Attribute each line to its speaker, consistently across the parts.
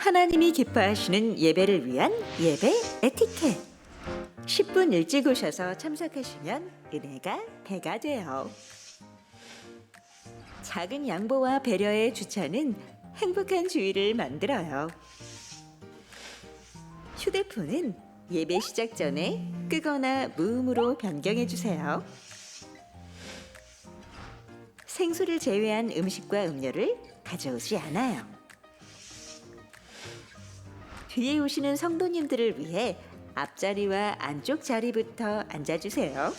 Speaker 1: 하나님이 기뻐하시는 예배를 위한 예배 에티켓. 10분 일찍 오셔서 참석하시면 은혜가 배가 돼요. 작은 양보와 배려의 주차는 행복한 주의를 만들어요. 휴대폰은 예배 시작 전에 끄거나 무음으로 변경해 주세요. 생수를 제외한 음식과 음료를 가져오지 않아요. 뒤에 오시는 성도님들을 위해 앞자리와 안쪽 자리부터 앉아주세요.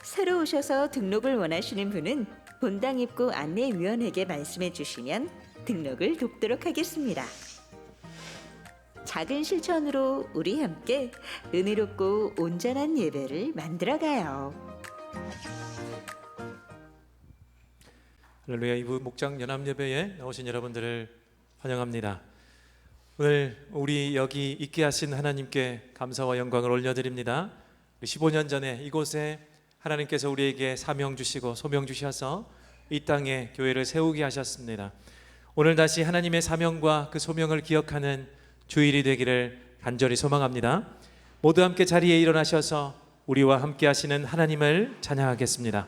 Speaker 1: 새로 오셔서 등록을 원하시는 분은 본당 입구 안내위원에게 말씀해 주시면 등록을 돕도록 하겠습니다. 작은 실천으로 우리 함께 은혜롭고 온전한 예배를 만들어가요.
Speaker 2: 할렐루야. 2부 목장 연합예배에 나오신 여러분들을 환영합니다. 오늘 우리 여기 있게 하신 하나님께 감사와 영광을 올려드립니다. 15년 전에 이곳에 하나님께서 우리에게 사명 주시고 소명 주셔서 이 땅에 교회를 세우게 하셨습니다. 오늘 다시 하나님의 사명과 그 소명을 기억하는 주일이 되기를 간절히 소망합니다. 모두 함께 자리에 일어나셔서 우리와 함께 하시는 하나님을 찬양하겠습니다.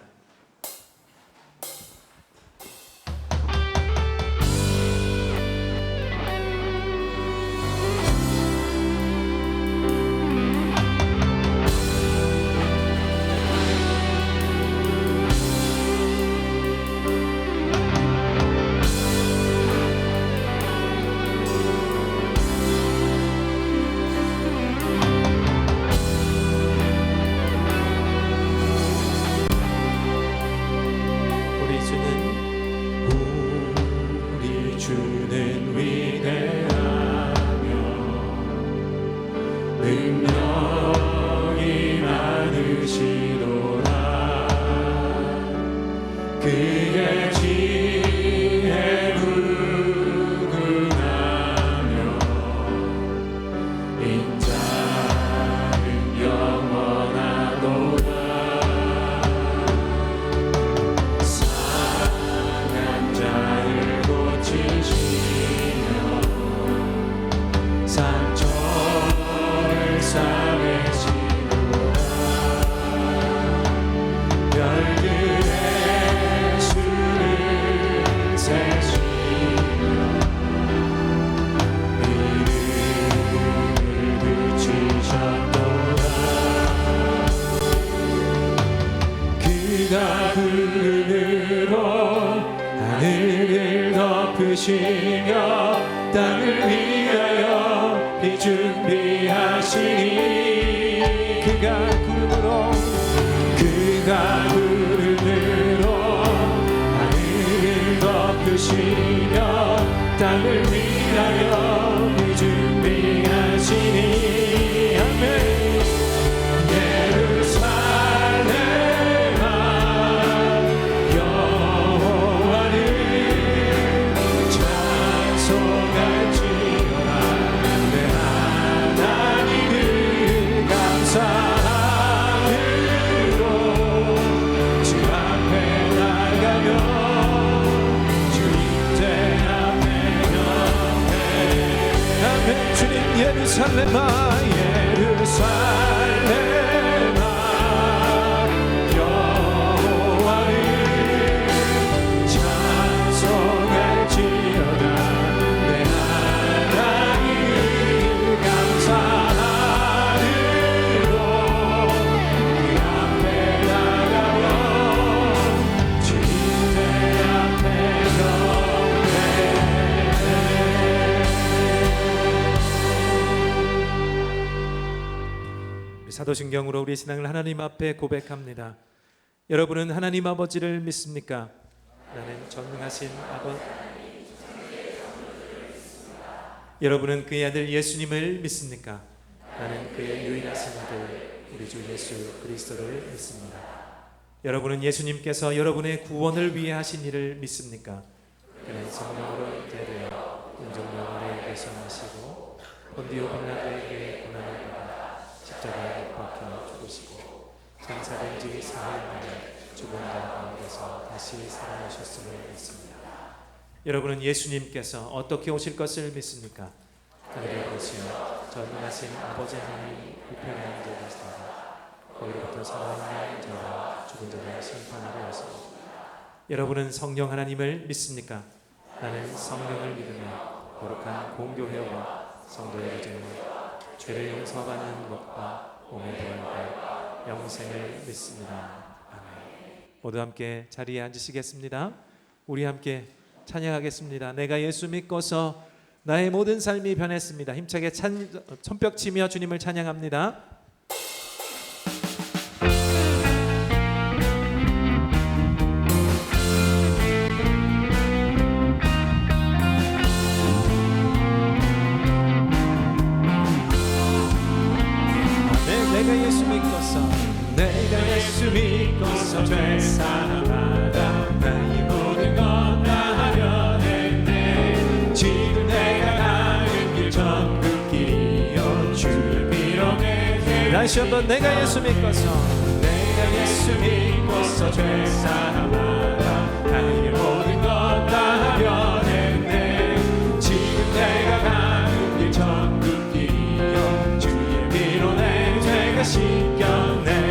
Speaker 3: 그의 지혜 무궁하며 인자는 영원하도다. 상한 자를 고치시며 상처를 싸매시도다. 별들의 그가 부름으로 하늘을 덮으시며 땅을 위하여 비 준비하시니 그가 부름으로 하늘을 덮으시며 땅을 위하여 비 준비하시니 아멘. 예루살렘아 예루살렘아 여호와를 찬송할지어다. 내 하나님을 감사하리로 그 앞에 나가며 주의 앞에 경배.
Speaker 2: 사도신경으로 우리 신앙을 하나님 앞에 고백합니다. 여러분은 하나님 아버지를 믿습니까? 나는 전능하신 아버지. 여러분은 그의 아들 예수님을 믿습니까? 나는 그의 유일하신 아들 우리 주 예수 그리스도를 믿습니다. 여러분은 예수님께서 여러분의 구원을 위해 하신 일을 믿습니까? 그는 성령으로 잉태되어 공정명하에 배선하시고 본디오 빌라도에게 고난을 받아 십자가에 못 박혀 죽으시고 장사된 지 사흘 만에 죽은 자 가운데서 다시 살아나셨음을 믿습니다. 여러분은 예수님께서 어떻게 오실 것을 믿습니까? 하늘에 계시어 전능하신 아버지 하나님 우편에 앉아 계시다가 거기로부터 살아있는 자와 죽은 자를 심판하러 오십니다. 여러분은 성령 하나님을 믿습니까? 나는 성령을 믿으며 거룩한 공교회와 성도의 교제와 죄를 용서받는 것과 몸의 부활과 영생을 믿습니다. 아멘. 모두 함께 자리에 앉으시겠습니다. 우리 함께 찬양하겠습니다. 내가 예수 믿고서 나의 모든 삶이 변했습니다. 힘차게 손뼉 치며 주님을 찬양합니다. 내가 예수 믿고서 죄 사함받아 나의 모든 것 다 변했네. 지금 내가 가는 길 전국 길이요 주의 피로 내 죄. 다시 한번 내가 예수 믿고서 죄 사함받아 나의 모든 것 다 변했네. 지금 내가 가는 길 전국 길이요 주의 피로 내 죄가 씻겼네.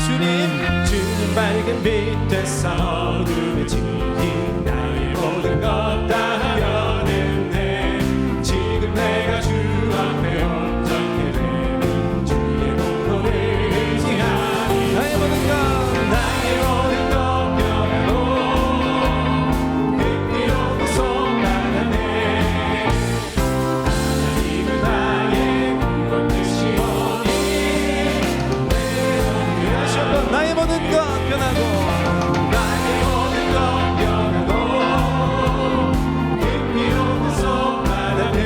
Speaker 2: 주님 밝은 빛 되사 어둠에 지닌 나의 모든 것 다 변했네. 지금 내가 주 앞에 온전히 되는 주의 공로를 의지하니 나의 모든 것 변하고 그 피로 구속받았네. 하나님은 나의 구원 되시오니 나의 모든 것 변하고 나의 모든 것 변하고 그 피로 구속받았네.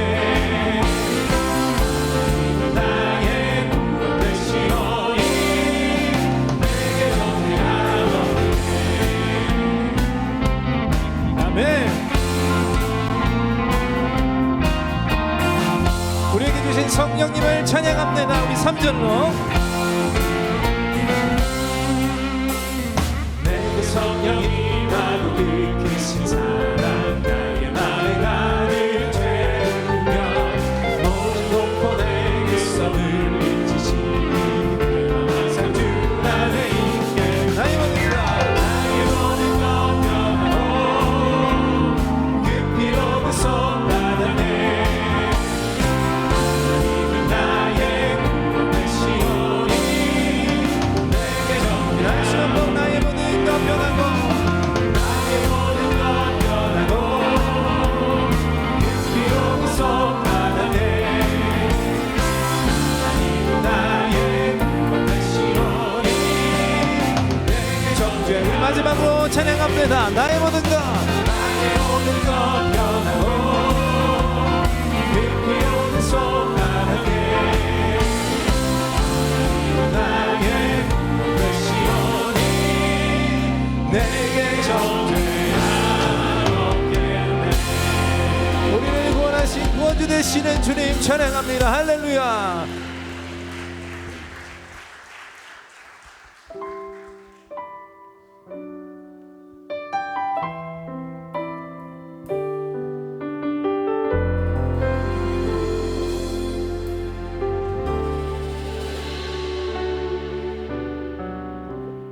Speaker 2: 나의 구원 되시오니 내게 전하옵네. 아멘. 우리에게 주신 성령님을 찬양합니다. 우리 3절로 성령이 나로 일으키신 사랑 나의 마음에 가는 죄를 풀며 모든 공포 내게서 물리치시니 항상 주 안에 있게 나의 모든 것 변하고 그 피로 구속받았네. 하나님은 나의 구원 되시오니 내게 전하시 한번 나의 모든 변하고 나의 모든 것 변하고 그 피로 구속받았네. 하나님은 나의 구원 되시오니 내게 정죄. 우리 마지막으로 찬양합니다. 나의 모든 것 변하고 그 피로 구속받았네. 하나님은 나의 구원 되시오니 내게 정죄하옵게 하네. 우리를 구원하신 구원주 되시는 주님 찬양합니다. 할렐루야.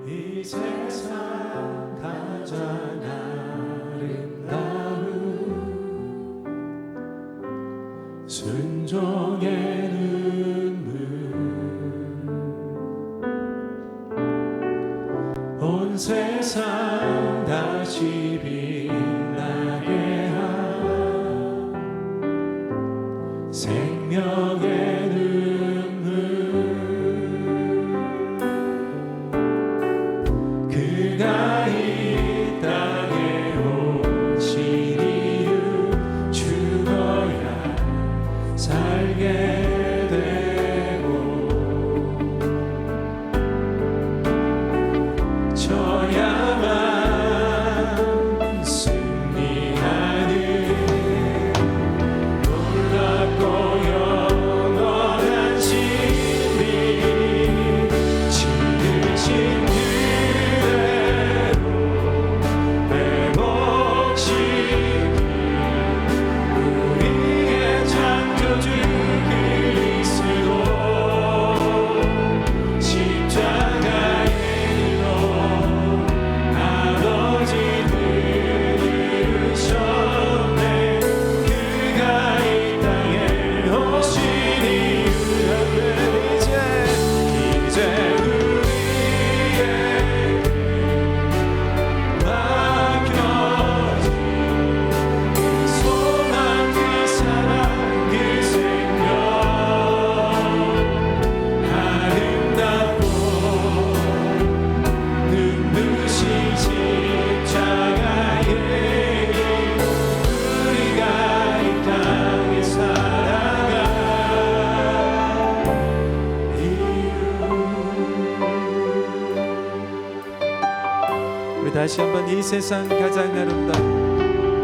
Speaker 2: 이 세상 가장 아름다운 순종의 눈물 온 세상 다시 빛나게 한 생명의 눈물 그가 이 땅에 오신 이유 죽어야 살게 되고 우리 다시 한번 이 세상 가장 아름다운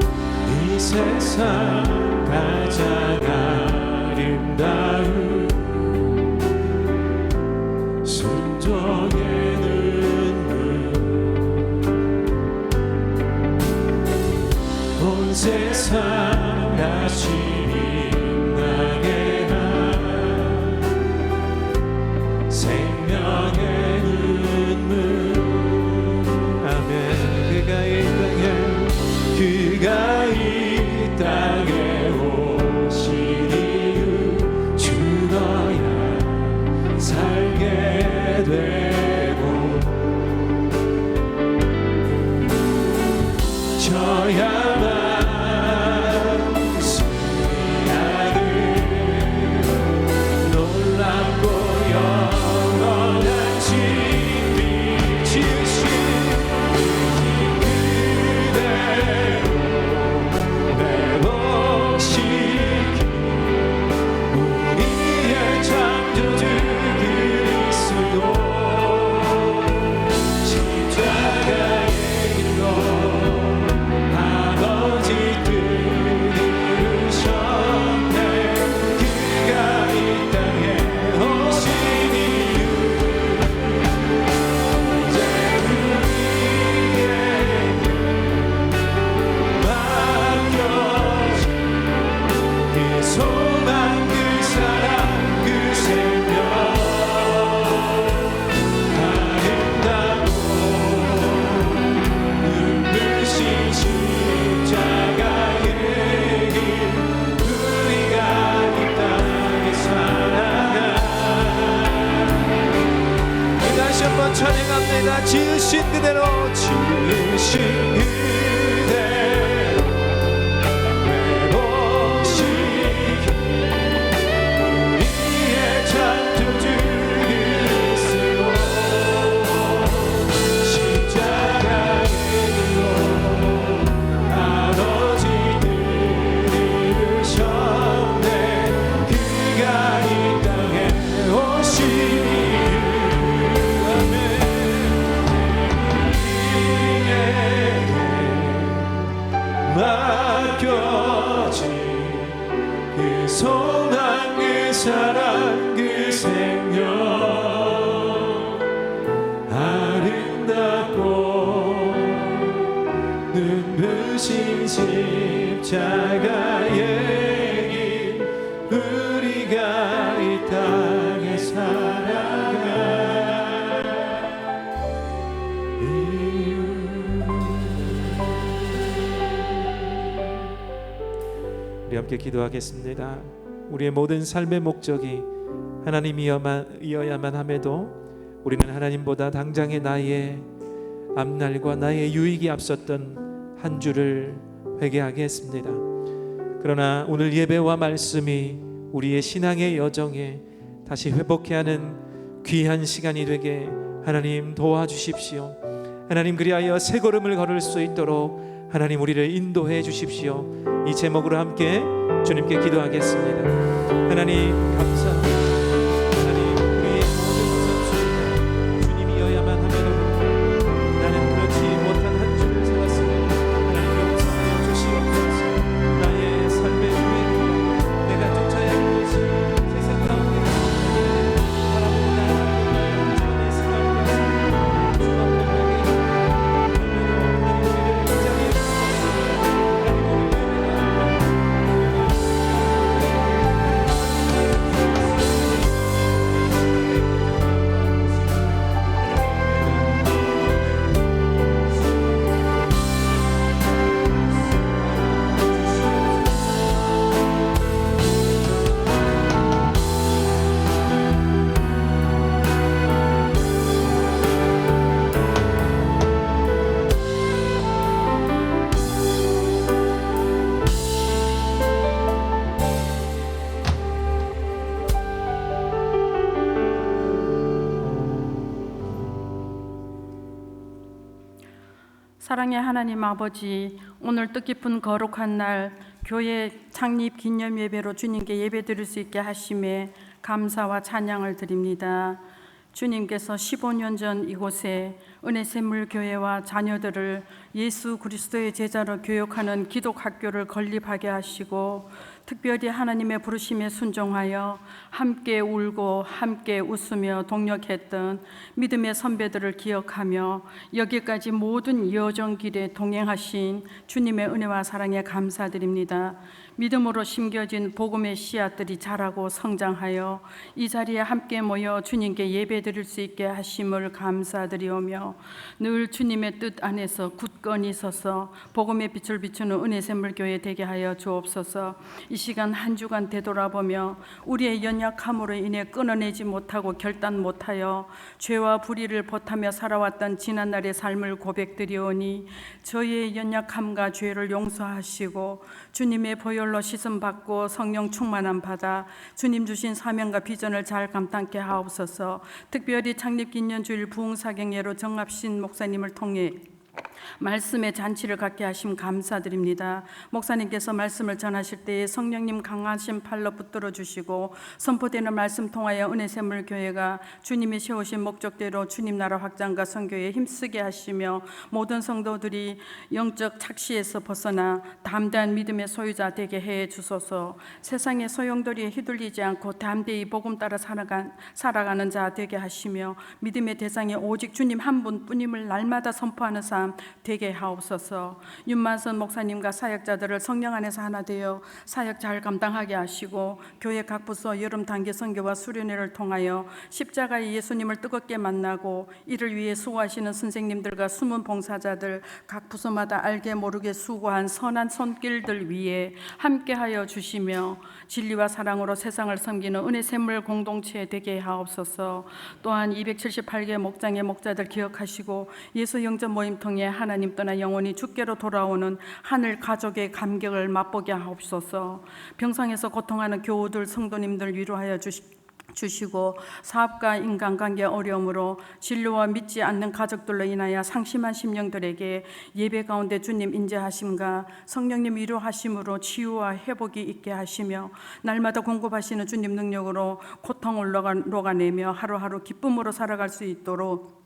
Speaker 3: 이 세상 가장 아름다운 순종의 눈물 온 세상 다시 빛나게 한 생명의 눈물
Speaker 2: 아멘.
Speaker 3: 그가 이 땅에 오신 이유 죽어야 살게 되고 저야만 승리하는 놀랍고 영원한 진리 지으신 우리의 창조주 그리스도 십자가의 길로 아버지 뜻 이루셨네. 그가 이 땅에 오신 이유 이제 우리에게 맡겨진 그 소망 그 사랑 그 생명 아름답고 눈부신 십자가의 길 우리가 이 땅에 살아가
Speaker 2: 다시 한번 찬양합니다. 지으신 그대로
Speaker 3: 지으신 그대로 회복시키 우리의 창조주 그리스도 십자가의 길로 아버지 뜻 이루셨네. 그가 이 땅에 오신 이유 아멘. 맡겨진 그 소망 그 사랑 그 생명 아름답고 눈부신 십자가의 길 우리가 이 땅에 살아가
Speaker 2: 우리 함께 기도하겠습니다. 우리의 모든 삶의 목적이 하나님이어야만 함에도 우리는 하나님보다 당장의 나의 앞날과 나의 유익이 앞섰던 한 주를 회개하게 했습니다. 그러나 오늘 예배와 말씀이 우리의 신앙의 여정에 다시 회복해야 하는 귀한 시간이 되게 하나님 도와주십시오. 하나님 그리하여 새 걸음을 걸을 수 있도록 하나님 우리를 인도해 주십시오. 이 제목으로 함께 주님께 기도하겠습니다. 하나님 감사합니다. 하나님 우리의 모든 선수는 주님이어야만 함에도 나는 그렇지 못한 한 주를 살았으니 하나님 용서하여 주시옵소서. 나의 삶의 유익과 내가 쫓아야 할 것이 세상 가운데 바라보고 나아가는 주님의 생각과 주 앞에
Speaker 4: 사랑의 하나님 아버지, 오늘 뜻깊은 거룩한 날 교회 창립 기념 예배로 주님께 예배 드릴 수 있게 하심에 감사와 찬양을 드립니다. 주님께서 15년 전 이곳에 은혜샘물교회와 자녀들을 예수 그리스도의 제자로 교육하는 기독학교를 건립하게 하시고 특별히 하나님의 부르심에 순종하여 함께 울고 함께 웃으며 동력했던 믿음의 선배들을 기억하며 여기까지 모든 여정길에 동행하신 주님의 은혜와 사랑에 감사드립니다. 믿음으로 심겨진 복음의 씨앗들이 자라고 성장하여 이 자리에 함께 모여 주님께 예배드릴 수 있게 하심을 감사드리오며 늘 주님의 뜻 안에서 굳건히 서서 복음의 빛을 비추는 은혜샘물교회 되게 하여 주옵소서. 이 시간 한 주간 되돌아보며 우리의 연약함으로 인해 끊어내지 못하고 결단 못하여 죄와 불의를 보타며 살아왔던 지난날의 삶을 고백드리오니 저희의 연약함과 죄를 용서하시고 주님의 보혈로 씻음 받고 성령 충만함 받아 주님 주신 사명과 비전을 잘 감당케 하옵소서. 특별히 창립 기념주일 부흥사경예로 정합신 목사님을 통해 말씀의 잔치를 갖게 하심 감사드립니다. 목사님께서 말씀을 전하실 때에 성령님 강하신 팔로 붙들어 주시고 선포되는 말씀 통하여 은혜샘물교회가 주님이 세우신 목적대로 주님 나라 확장과 선교에 힘쓰게 하시며 모든 성도들이 영적 착시에서 벗어나 담대한 믿음의 소유자 되게 해 주소서. 세상의 소용돌이에 휘둘리지 않고 담대히 복음 따라 살아가는 자 되게 하시며 믿음의 대상이 오직 주님 한 분뿐임을 날마다 선포하는 삶 되게 하옵소서. 윤만선 목사님과 사역자들을 성령 안에서 하나 되어 사역 잘 감당하게 하시고 교회 각 부서 여름 단기 선교와 수련회를 통하여 십자가의 예수님을 뜨겁게 만나고 이를 위해 수고하시는 선생님들과 숨은 봉사자들 각 부서마다 알게 모르게 수고한 선한 손길들 위에 함께하여 주시며 진리와 사랑으로 세상을 섬기는 은혜샘물 공동체 되게 하옵소서. 또한 278개 목장의 목자들 기억하시고 예수 영접 모임 통해 하나님 떠나 영원히 주께로 돌아오는 하늘 가족의 감격을 맛보게 하옵소서. 병상에서 고통하는 교우들 성도님들 위로하여 주시고 사업과 인간관계 어려움으로 진료와 믿지 않는 가족들로 인하여 상심한 심령들에게 예배 가운데 주님 인재하심과 성령님 위로하심으로 치유와 회복이 있게 하시며 날마다 공급하시는 주님 능력으로 고통을 녹아내며 하루하루 기쁨으로 살아갈 수 있도록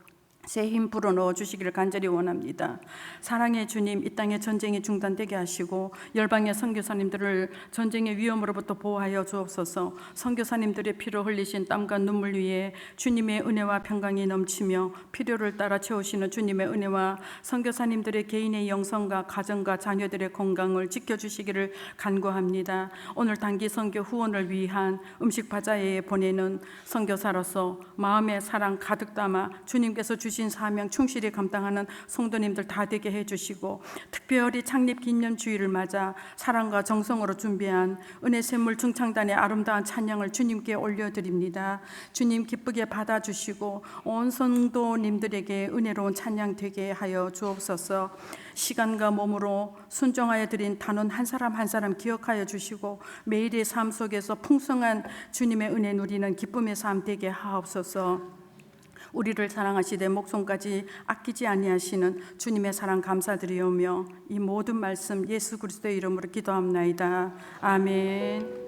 Speaker 4: 새 힘 불어넣어 주시기를 간절히 원합니다. 사랑의 주님, 이 땅의 전쟁이 중단되게 하시고 열방의 선교사님들을 전쟁의 위험으로부터 보호하여 주옵소서. 선교사님들의 피로 흘리신 땀과 눈물 위에 주님의 은혜와 평강이 넘치며 필요를 따라 채우시는 주님의 은혜와 선교사님들의 개인의 영성과 가정과 자녀들의 건강을 지켜주시기를 간구합니다. 오늘 단기 선교 후원을 위한 음식 바자회에 보내는 선교사로서 마음의 사랑 가득 담아 주님께서 주신 사명 충실히 감당하는 성도님들 다 되게 해주시고 특별히 창립 기념주일을 맞아 사랑과 정성으로 준비한 은혜샘물 중창단의 아름다운 찬양을 주님께 올려드립니다. 주님 기쁘게 받아주시고 온 성도님들에게 은혜로운 찬양 되게 하여 주옵소서. 시간과 몸으로 순종하여 드린 단원 한 사람 한 사람 기억하여 주시고 매일의 삶 속에서 풍성한 주님의 은혜 누리는 기쁨의 삶 되게 하옵소서. 우리를 사랑하시되 목숨까지 아끼지 아니하시는 주님의 사랑 감사드리오며 이 모든 말씀 예수 그리스도의 이름으로 기도합나이다. 아멘.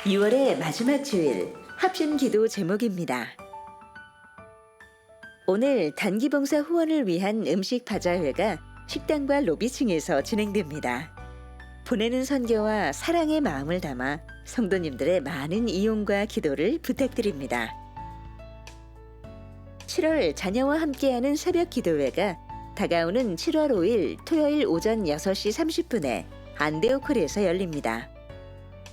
Speaker 1: 6월의 마지막 주일 합심 기도 제목입니다. 오늘 단기봉사 후원을 위한 음식 바자회가 식당과 로비층에서 진행됩니다. 보내는 선교와 사랑의 마음을 담아 성도님들의 많은 이용과 기도를 부탁드립니다. 7월 자녀와 함께하는 새벽 기도회가 다가오는 7월 5일 토요일 오전 6시 30분에 안데오콜에서 열립니다.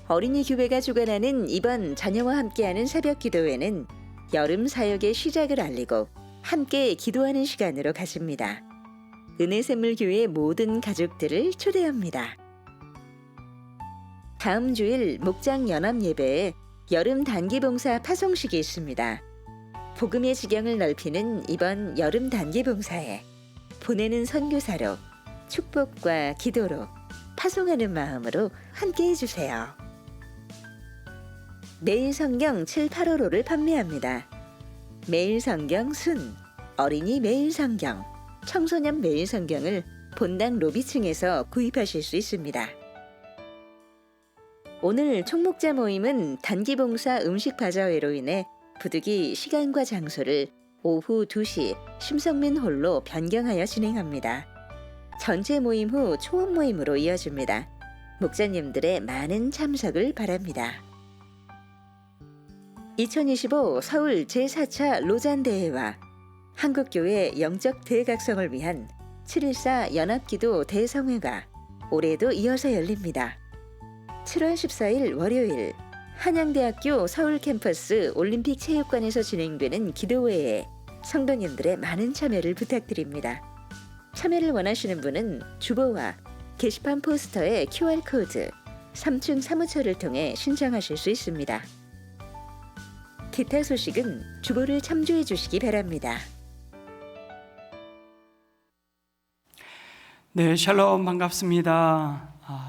Speaker 1: 어린이 교회가 주관하는 이번 자녀와 함께하는 새벽 기도회는 여름 사역의 시작을 알리고 함께 기도하는 시간으로 가집니다. 은혜샘물교회 모든 가족들을 초대합니다. 다음 주일 목장 연합 예배에 여름 단기봉사 파송식이 있습니다. 복음의 지경을 넓히는 이번 여름 단기봉사에 보내는 선교사로 축복과 기도로 파송하는 마음으로 함께 해주세요. 매일 성경 7, 8호로를 판매합니다. 매일 성경 순, 어린이 매일 성경, 청소년 매일 성경을 본당 로비층에서 구입하실 수 있습니다. 오늘 총목자 모임은 단기봉사 음식 바자회로 인해 부득이 시간과 장소를 오후 2시 심성민 홀로 변경하여 진행합니다. 전체 모임 후 초원 모임으로 이어집니다. 목사님들의 많은 참석을 바랍니다. 2025 서울 제4차 로잔대회와 한국교회 영적 대각성을 위한 7.14 연합기도 대성회가 올해도 이어서 열립니다. 7월 14일 월요일 한양대학교 서울 캠퍼스 올림픽 체육관에서 진행되는 기도회에 성도님들의 많은 참여를 부탁드립니다. 참여를 원하시는 분은 주보와 게시판 포스터의 QR코드 3층 사무처를 통해 신청하실 수 있습니다. 기타 소식은 주보를 참조해 주시기 바랍니다.
Speaker 5: 네, 샬롬 반갑습니다.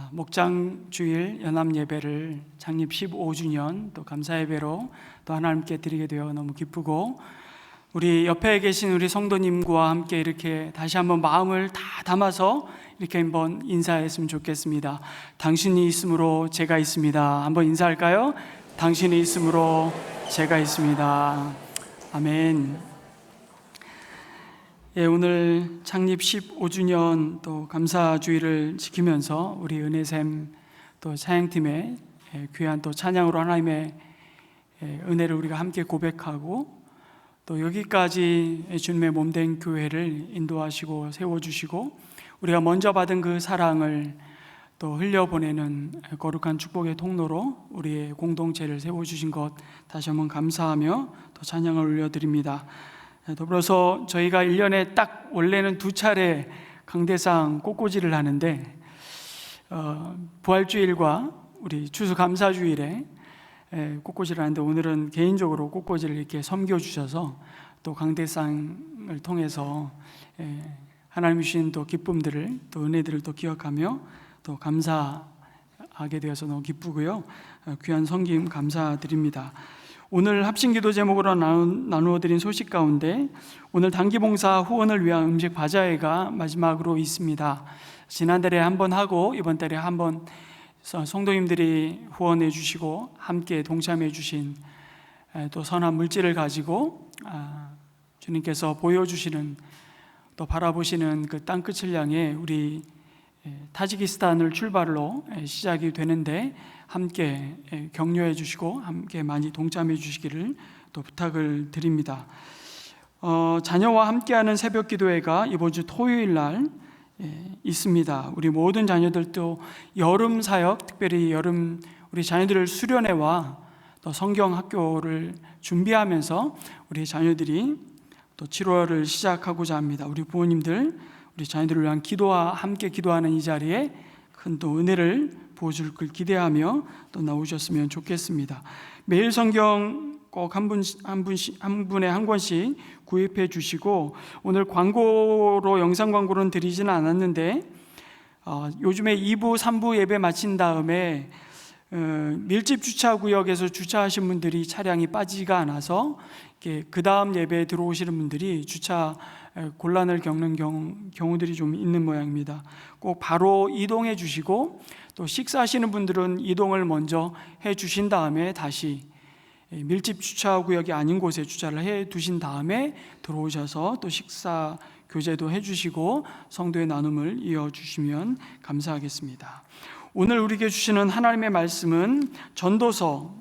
Speaker 5: 목장 주일 연합 예배를 창립 15주년 또 감사 예배로 또 하나님께 드리게 되어 너무 기쁘고, 우리 옆에 계신 우리 성도님과 함께 이렇게 다시 한번 마음을 다 담아서 이렇게 한번 인사했으면 좋겠습니다. 당신이 있으므로 제가 있습니다. 한번 인사할까요? 당신이 있으므로 제가 있습니다. 아멘. 예, 오늘 창립 15주년 또 감사주의를 지키면서 우리 은혜샘 또 사양팀의 귀한 또 찬양으로 하나님의 은혜를 우리가 함께 고백하고, 또 여기까지 주님의 몸된 교회를 인도하시고 세워주시고 우리가 먼저 받은 그 사랑을 또 흘려보내는 거룩한 축복의 통로로 우리의 공동체를 세워주신 것 다시 한번 감사하며 또 찬양을 올려드립니다. 더불어서 저희가 1년에 딱 원래는 2차례 강대상 꽃꽂이를 하는데 부활주일과 우리 추수감사주일에 꽃꽂이를 하는데, 오늘은 개인적으로 꽃꽂이를 이렇게 섬겨주셔서 또 강대상을 통해서 하나님 주신 또 기쁨들을 또 은혜들을 또 기억하며 또 감사하게 되어서 너무 기쁘고요. 귀한 섬김 감사드립니다. 오늘 합심기도 제목으로 나누어 드린 소식 가운데 오늘 단기봉사 후원을 위한 음식 바자회가 마지막으로 있습니다. 지난달에 한 번 하고 이번 달에 한 번 성도님들이 후원해 주시고 함께 동참해 주신 또 선한 물질을 가지고 주님께서 보여주시는 또 바라보시는 그 땅끝을 향해 우리 타지키스탄을 출발로 시작이 되는데 함께 격려해 주시고 함께 많이 동참해 주시기를 또 부탁을 드립니다. 자녀와 함께하는 새벽 기도회가 이번 주 토요일 날 있습니다. 우리 모든 자녀들도 여름 사역, 특별히 여름 우리 자녀들을 수련회와 또 성경 학교를 준비하면서 우리 자녀들이 또 7월을 시작하고자 합니다. 우리 부모님들 우리 자녀들을 위한 기도와 함께 기도하는 이 자리에 큰 또 은혜를 부어줄 걸 기대하며 또 나오셨으면 좋겠습니다. 매일 성경 꼭 한 분에 한 권씩 구입해 주시고, 오늘 광고로 영상 광고는 드리지는 않았는데 요즘에 2부, 3부 예배 마친 다음에 밀집 주차구역에서 주차하신 분들이 차량이 빠지지가 않아서 그 다음 예배에 들어오시는 분들이 주차 곤란을 겪는 경우들이 좀 있는 모양입니다. 꼭 바로 이동해 주시고, 또 식사하시는 분들은 이동을 먼저 해 주신 다음에 다시 밀집 주차 구역이 아닌 곳에 주차를 해 두신 다음에 들어오셔서 또 식사 교제도 해 주시고 성도의 나눔을 이어 주시면 감사하겠습니다. 오늘 우리에게 주시는 하나님의 말씀은 전도서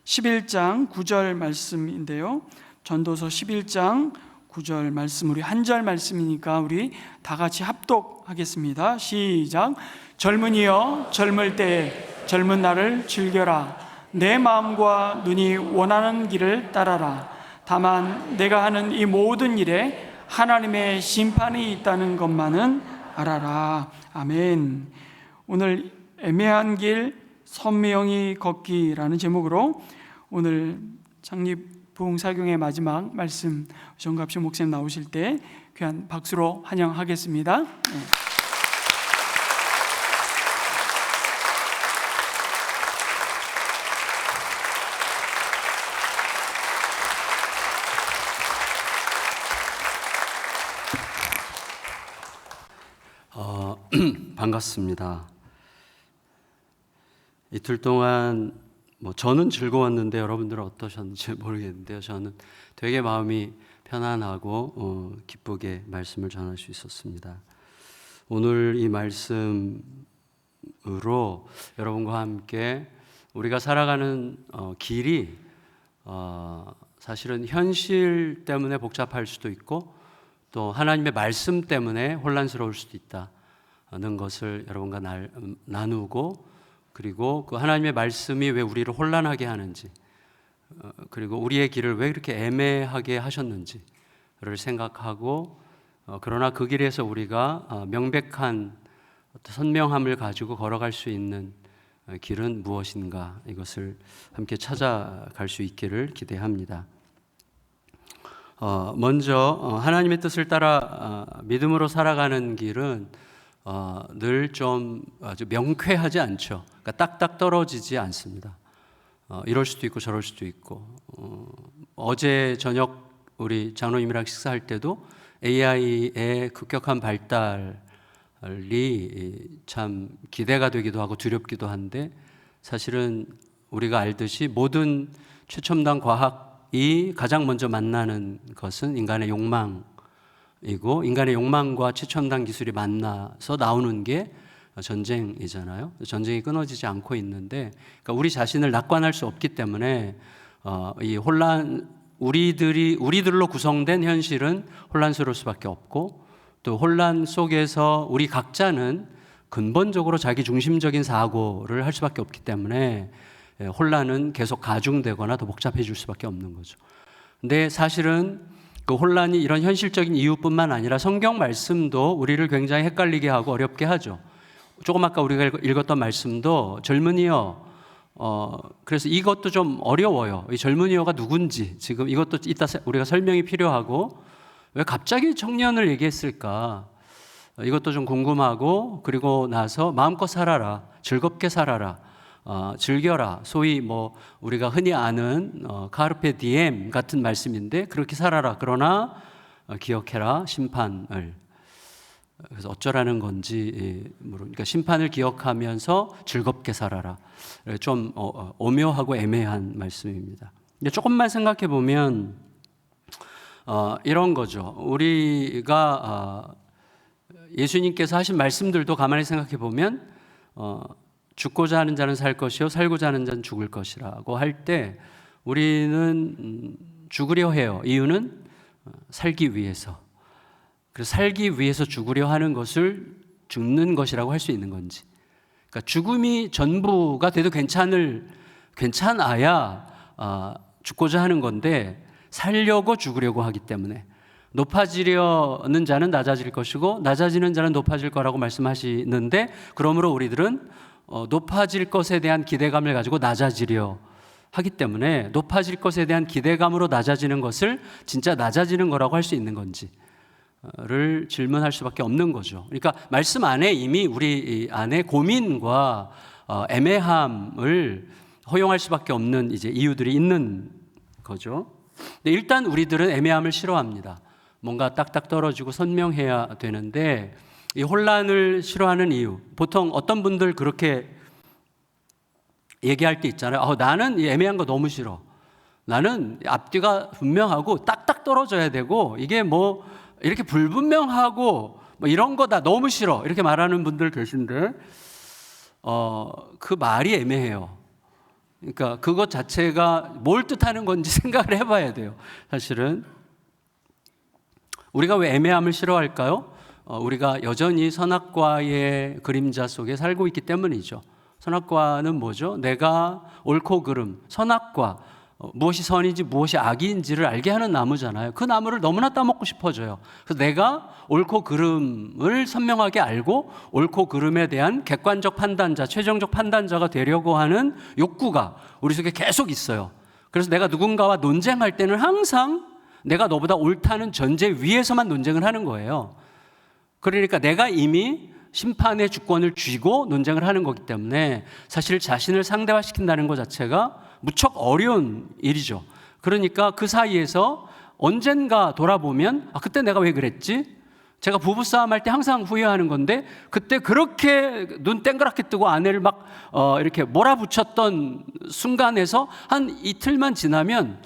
Speaker 5: 11장 9절 말씀인데요. 전도서 11장 9절 말씀, 우리 한 절 말씀이니까 우리 다 같이 합독하겠습니다. 시작. 젊은이여 젊을 때 젊은 날을 즐겨라. 내 마음과 눈이 원하는 길을 따라라. 다만 내가 하는 이 모든 일에 하나님의 심판이 있다는 것만은 알아라. 아멘. 오늘 애매한 길 선명히 걷기라는 제목으로 오늘 창립부흥사경의 마지막 말씀 정갑식 목사님 나오실 때 귀한 박수로 환영하겠습니다.
Speaker 6: 반갑습니다. 이틀 동안 저는 즐거웠는데 여러분들은 어떠셨는지 모르겠는데요. 저는 되게 마음이 편안하고 기쁘게 말씀을 전할 수 있었습니다. 오늘 이 말씀으로 여러분과 함께 우리가 살아가는 길이 사실은 현실 때문에 복잡할 수도 있고 또 하나님의 말씀 때문에 혼란스러울 수도 있다는 것을 여러분과 나누고, 그리고 그 하나님의 말씀이 왜 우리를 혼란하게 하는지, 그리고 우리의 길을 왜 이렇게 애매하게 하셨는지를 생각하고, 그러나 그 길에서 우리가 명백한 선명함을 가지고 걸어갈 수 있는 길은 무엇인가, 이것을 함께 찾아갈 수 있기를 기대합니다. 먼저 하나님의 뜻을 따라 믿음으로 살아가는 길은 늘 좀 아주 명쾌하지 않죠. 그러니까 딱딱 떨어지지 않습니다. 이럴 수도 있고 저럴 수도 있고, 어제 저녁 우리 장로님이랑 식사할 때도 AI의 급격한 발달이 참 기대가 되기도 하고 두렵기도 한데, 사실은 우리가 알듯이 모든 최첨단 과학이 가장 먼저 만나는 것은 인간의 욕망이고, 인간의 욕망과 최첨단 기술이 만나서 나오는 게 전쟁이잖아요. 전쟁이 끊어지지 않고 있는데, 그러니까 우리 자신을 낙관할 수 없기 때문에 이 우리들로 구성된 현실은 혼란스러울 수밖에 없고, 또 혼란 속에서 우리 각자는 근본적으로 자기 중심적인 사고를 할 수밖에 없기 때문에 혼란은 계속 가중되거나 더 복잡해질 수밖에 없는 거죠. 근데 사실은 그 혼란이 이런 현실적인 이유뿐만 아니라 성경 말씀도 우리를 굉장히 헷갈리게 하고 어렵게 하죠. 조금 아까 우리가 읽었던 말씀도 젊은이여, 그래서 이것도 좀 어려워요. 이 젊은이여가 누군지 지금 이것도 이따 우리가 설명이 필요하고, 왜 갑자기 청년을 얘기했을까, 이것도 좀 궁금하고, 그리고 나서 마음껏 살아라, 즐겁게 살아라, 즐겨라, 소위 우리가 흔히 아는 카르페 디엠 같은 말씀인데, 그렇게 살아라, 그러나 기억해라 심판을. 그래서 어쩌라는 건지 그러니까 심판을 기억하면서 즐겁게 살아라, 좀 오묘하고 애매한 말씀입니다. 근데 조금만 생각해 보면 이런 거죠. 우리가 예수님께서 하신 말씀들도 가만히 생각해 보면 죽고자 하는 자는 살 것이요 살고자 하는 자는 죽을 것이라고 할 때 우리는 죽으려 해요. 이유는 살기 위해서. 그래서 살기 위해서 죽으려 하는 것을 죽는 것이라고 할 수 있는 건지, 그러니까 죽음이 전부가 돼도 괜찮아야 죽고자 하는 건데, 살려고 죽으려고 하기 때문에 높아지려는 자는 낮아질 것이고 낮아지는 자는 높아질 거라고 말씀하시는데, 그러므로 우리들은 높아질 것에 대한 기대감을 가지고 낮아지려 하기 때문에 높아질 것에 대한 기대감으로 낮아지는 것을 진짜 낮아지는 거라고 할 수 있는 건지를 질문할 수밖에 없는 거죠. 그러니까 말씀 안에 이미 우리 안에 고민과 애매함을 허용할 수밖에 없는 이제 이유들이 있는 거죠. 근데 일단 우리들은 애매함을 싫어합니다. 뭔가 딱딱 떨어지고 선명해야 되는데 이 혼란을 싫어하는 이유, 보통 어떤 분들 그렇게 얘기할 때 있잖아요. 나는 이 애매한 거 너무 싫어. 나는 앞뒤가 분명하고 딱딱 떨어져야 되고 이게 뭐 이렇게 불분명하고 뭐 이런 거 다 너무 싫어. 이렇게 말하는 분들 계신데 그 말이 애매해요. 그러니까 그것 자체가 뭘 뜻하는 건지 생각을 해봐야 돼요. 사실은 우리가 왜 애매함을 싫어할까요? 우리가 여전히 선악과의 그림자 속에 살고 있기 때문이죠. 선악과는 뭐죠? 내가 옳고 그름, 선악과, 무엇이 선인지 무엇이 악인지를 알게 하는 나무잖아요. 그 나무를 너무나 따먹고 싶어져요. 그래서 내가 옳고 그름을 선명하게 알고 옳고 그름에 대한 객관적 판단자, 최종적 판단자가 되려고 하는 욕구가 우리 속에 계속 있어요. 그래서 내가 누군가와 논쟁할 때는 항상 내가 너보다 옳다는 전제 위에서만 논쟁을 하는 거예요. 그러니까 내가 이미 심판의 주권을 쥐고 논쟁을 하는 거기 때문에 사실 자신을 상대화시킨다는 것 자체가 무척 어려운 일이죠. 그러니까 그 사이에서 언젠가 돌아보면 그때 내가 왜 그랬지? 제가 부부싸움 할 때 항상 후회하는 건데 그때 그렇게 눈 땡그랗게 뜨고 아내를 막 이렇게 몰아붙였던 순간에서 한 이틀만 지나면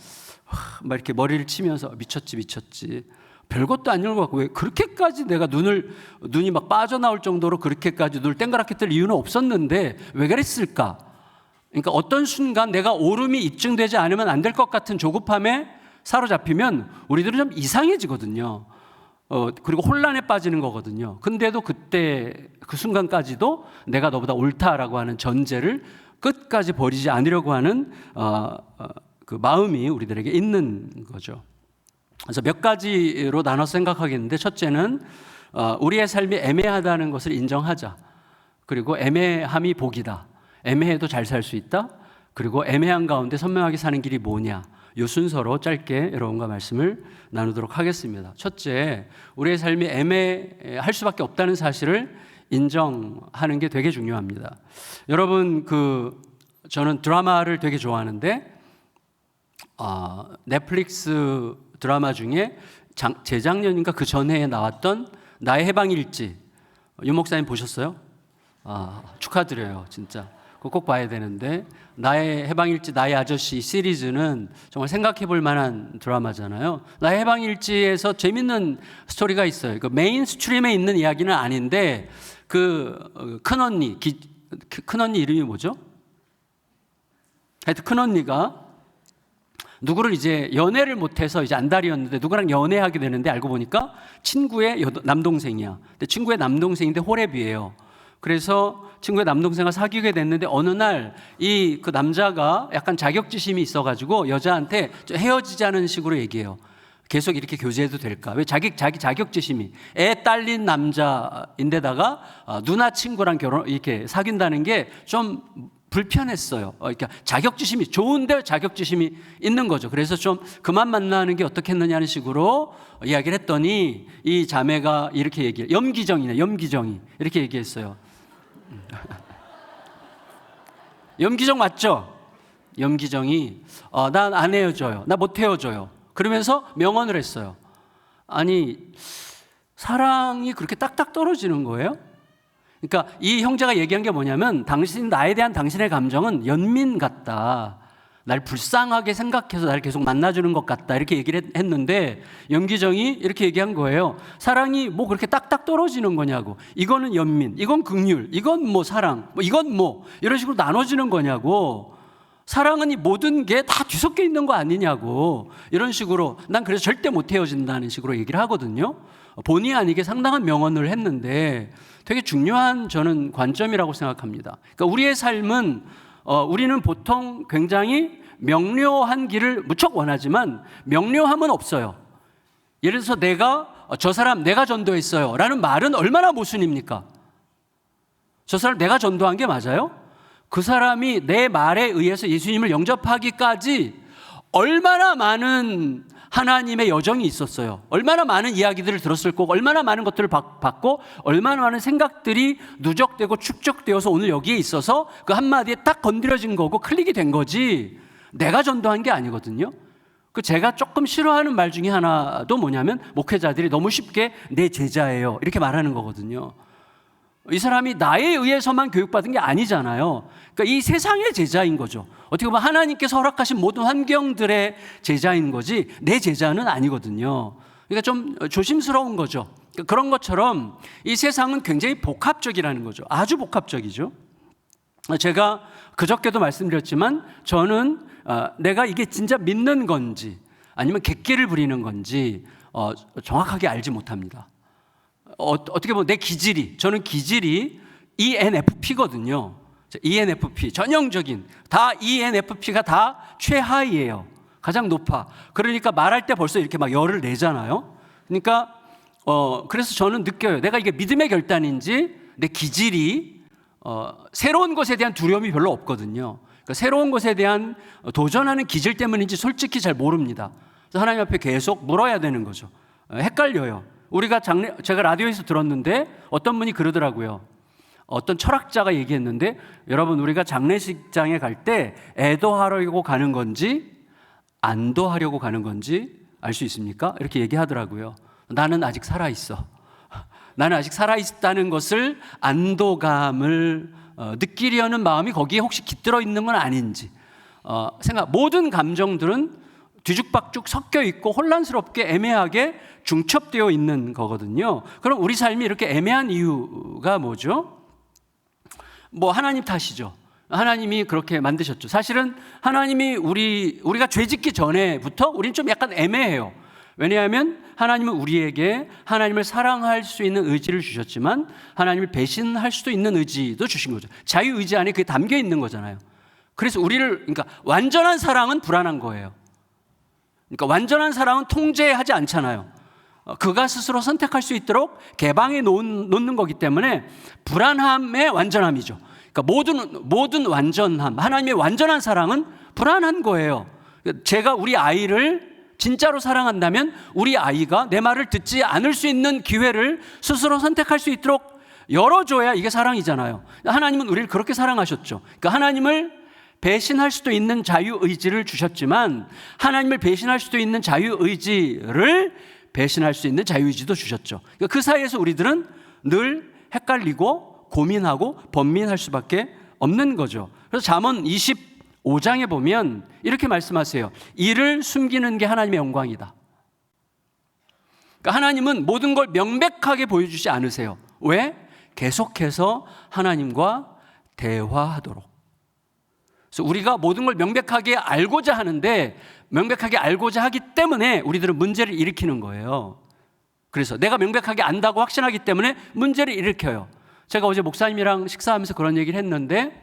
Speaker 6: 막 이렇게 머리를 치면서 미쳤지. 별것도 아닌 것 같고 왜 그렇게까지 내가 눈이 막 빠져나올 정도로 그렇게까지 눈을 땡그랗게 뜰 이유는 없었는데 왜 그랬을까? 그러니까 어떤 순간 내가 옳음이 입증되지 않으면 안 될 것 같은 조급함에 사로잡히면 우리들은 좀 이상해지거든요. 그리고 혼란에 빠지는 거거든요. 근데도 그때 그 순간까지도 내가 너보다 옳다라고 하는 전제를 끝까지 버리지 않으려고 하는 그 마음이 우리들에게 있는 거죠. 그래서 몇 가지로 나눠서 생각하겠는데 첫째는 우리의 삶이 애매하다는 것을 인정하자. 그리고 애매함이 복이다. 애매해도 잘 살 수 있다. 그리고 애매한 가운데 선명하게 사는 길이 뭐냐. 이 순서로 짧게 여러분과 말씀을 나누도록 하겠습니다. 첫째, 우리의 삶이 애매할 수밖에 없다는 사실을 인정하는 게 되게 중요합니다. 여러분, 저는 드라마를 되게 좋아하는데 넷플릭스 드라마 중에 재작년인가 그 전해에 나왔던 나의 해방일지, 유 목사님 보셨어요? 축하드려요, 진짜. 그거 꼭 봐야 되는데 나의 해방일지, 나의 아저씨 시리즈는 정말 생각해 볼 만한 드라마잖아요. 나의 해방일지에서 재밌는 스토리가 있어요. 그 메인 스트림에 있는 이야기는 아닌데 큰언니 이름이 뭐죠? 하여튼 큰언니가 누구를 이제 연애를 못해서 이제 안달이었는데 누구랑 연애하게 되는데 알고 보니까 친구의 남동생이야. 근데 친구의 남동생인데 호랩이에요. 그래서 친구의 남동생과 사귀게 됐는데 어느 날 그 남자가 약간 자격지심이 있어가지고 여자한테 헤어지자는 식으로 얘기해요. 계속 이렇게 교제해도 될까? 왜 자기 자격지심이 애 딸린 남자인데다가 누나 친구랑 이렇게 사귄다는 게 좀 불편했어요. 그러니까 자격지심이 좋은데 자격지심이 있는 거죠. 그래서 좀 그만 만나는 게 어떻겠느냐는 식으로 이야기를 했더니 이 자매가 이렇게 얘기해요. 염기정이 이렇게 얘기했어요. 염기정 맞죠? 염기정이 난 안 헤어져요. 나 못 헤어져요. 그러면서 명언을 했어요. 아니, 사랑이 그렇게 딱딱 떨어지는 거예요? 그러니까 이 형제가 얘기한 게 뭐냐면 나에 대한 당신의 감정은 연민 같다. 날 불쌍하게 생각해서 나를 계속 만나주는 것 같다. 이렇게 얘기를 했는데 염기정이 이렇게 얘기한 거예요. 사랑이 뭐 그렇게 딱딱 떨어지는 거냐고. 이거는 연민, 이건 긍휼, 이건 뭐 사랑, 이건 뭐 이런 식으로 나눠지는 거냐고. 사랑은 이 모든 게 다 뒤섞여 있는 거 아니냐고. 이런 식으로 난 그래서 절대 못 헤어진다는 식으로 얘기를 하거든요. 본의 아니게 상당한 명언을 했는데 되게 중요한 저는 관점이라고 생각합니다. 그러니까 우리의 삶은 우리는 보통 굉장히 명료한 길을 무척 원하지만 명료함은 없어요. 예를 들어서 저 사람 내가 전도했어요 라는 말은 얼마나 모순입니까? 저 사람 내가 전도한 게 맞아요? 그 사람이 내 말에 의해서 예수님을 영접하기까지 얼마나 많은 하나님의 여정이 있었어요. 얼마나 많은 이야기들을 들었을 거고 얼마나 많은 것들을 받고 얼마나 많은 생각들이 누적되고 축적되어서 오늘 여기에 있어서 그 한마디에 딱 건드려진 거고 클릭이 된 거지 내가 전도한 게 아니거든요. 그 제가 조금 싫어하는 말 중에 하나도 뭐냐면 목회자들이 너무 쉽게 내 제자예요 이렇게 말하는 거거든요. 이 사람이 나에 의해서만 교육받은 게 아니잖아요. 그러니까 이 세상의 제자인 거죠. 어떻게 보면 하나님께서 허락하신 모든 환경들의 제자인 거지 내 제자는 아니거든요. 그러니까 좀 조심스러운 거죠. 그러니까 그런 것처럼 이 세상은 굉장히 복합적이라는 거죠. 아주 복합적이죠. 제가 그저께도 말씀드렸지만 저는 내가 이게 진짜 믿는 건지 아니면 객기를 부리는 건지 정확하게 알지 못합니다. 어떻게 보면 내 기질이, 저는 기질이 ENFP거든요. ENFP, 전형적인, 다 ENFP가 다 최하위예요. 가장 높아. 그러니까 말할 때 벌써 이렇게 막 열을 내잖아요. 그러니까 그래서 저는 느껴요. 내가 이게 믿음의 결단인지 내 기질이 새로운 것에 대한 두려움이 별로 없거든요. 그러니까 새로운 것에 대한 도전하는 기질 때문인지 솔직히 잘 모릅니다. 그래서 하나님 앞에 계속 물어야 되는 거죠. 헷갈려요. 우리가 제가 라디오에서 들었는데 어떤 분이 그러더라고요. 어떤 철학자가 얘기했는데 여러분 우리가 장례식장에 갈 때 애도하려고 가는 건지 안도하려고 가는 건지 알 수 있습니까? 이렇게 얘기하더라고요. 나는 아직 살아있어. 나는 아직 살아있다는 것을 안도감을 느끼려는 마음이 거기에 혹시 깃들어 있는 건 아닌지 모든 감정들은 뒤죽박죽 섞여 있고 혼란스럽게 애매하게 중첩되어 있는 거거든요. 그럼 우리 삶이 이렇게 애매한 이유가 뭐죠? 하나님 탓이죠. 하나님이 그렇게 만드셨죠. 사실은 하나님이 우리가 죄 짓기 전에부터 우리는 좀 약간 애매해요. 왜냐하면 하나님은 우리에게 하나님을 사랑할 수 있는 의지를 주셨지만 하나님을 배신할 수도 있는 의지도 주신 거죠. 자유의지 안에 그게 담겨 있는 거잖아요. 그래서 그러니까 완전한 사랑은 불안한 거예요. 그러니까 완전한 사랑은 통제하지 않잖아요. 그가 스스로 선택할 수 있도록 개방해 놓는 거기 때문에 불안함의 완전함이죠. 그러니까 모든 완전함, 하나님의 완전한 사랑은 불안한 거예요. 제가 우리 아이를 진짜로 사랑한다면 우리 아이가 내 말을 듣지 않을 수 있는 기회를 스스로 선택할 수 있도록 열어줘야 이게 사랑이잖아요. 하나님은 우리를 그렇게 사랑하셨죠. 그러니까 하나님을 배신할 수도 있는 자유의지를 주셨지만 하나님을 배신할 수도 있는 자유의지를 배신할 수 있는 자유의지도 주셨죠. 그러니까 그 사이에서 우리들은 늘 헷갈리고 고민하고 번민할 수밖에 없는 거죠. 그래서 잠언 25장에 보면 이렇게 말씀하세요. 이를 숨기는 게 하나님의 영광이다. 그러니까 하나님은 모든 걸 명백하게 보여주지 않으세요. 왜? 계속해서 하나님과 대화하도록. 그래서 우리가 모든 걸 명백하게 알고자 하는데 명백하게 알고자 하기 때문에 우리들은 문제를 일으키는 거예요. 그래서 내가 명백하게 안다고 확신하기 때문에 문제를 일으켜요. 제가 어제 목사님이랑 식사하면서 그런 얘기를 했는데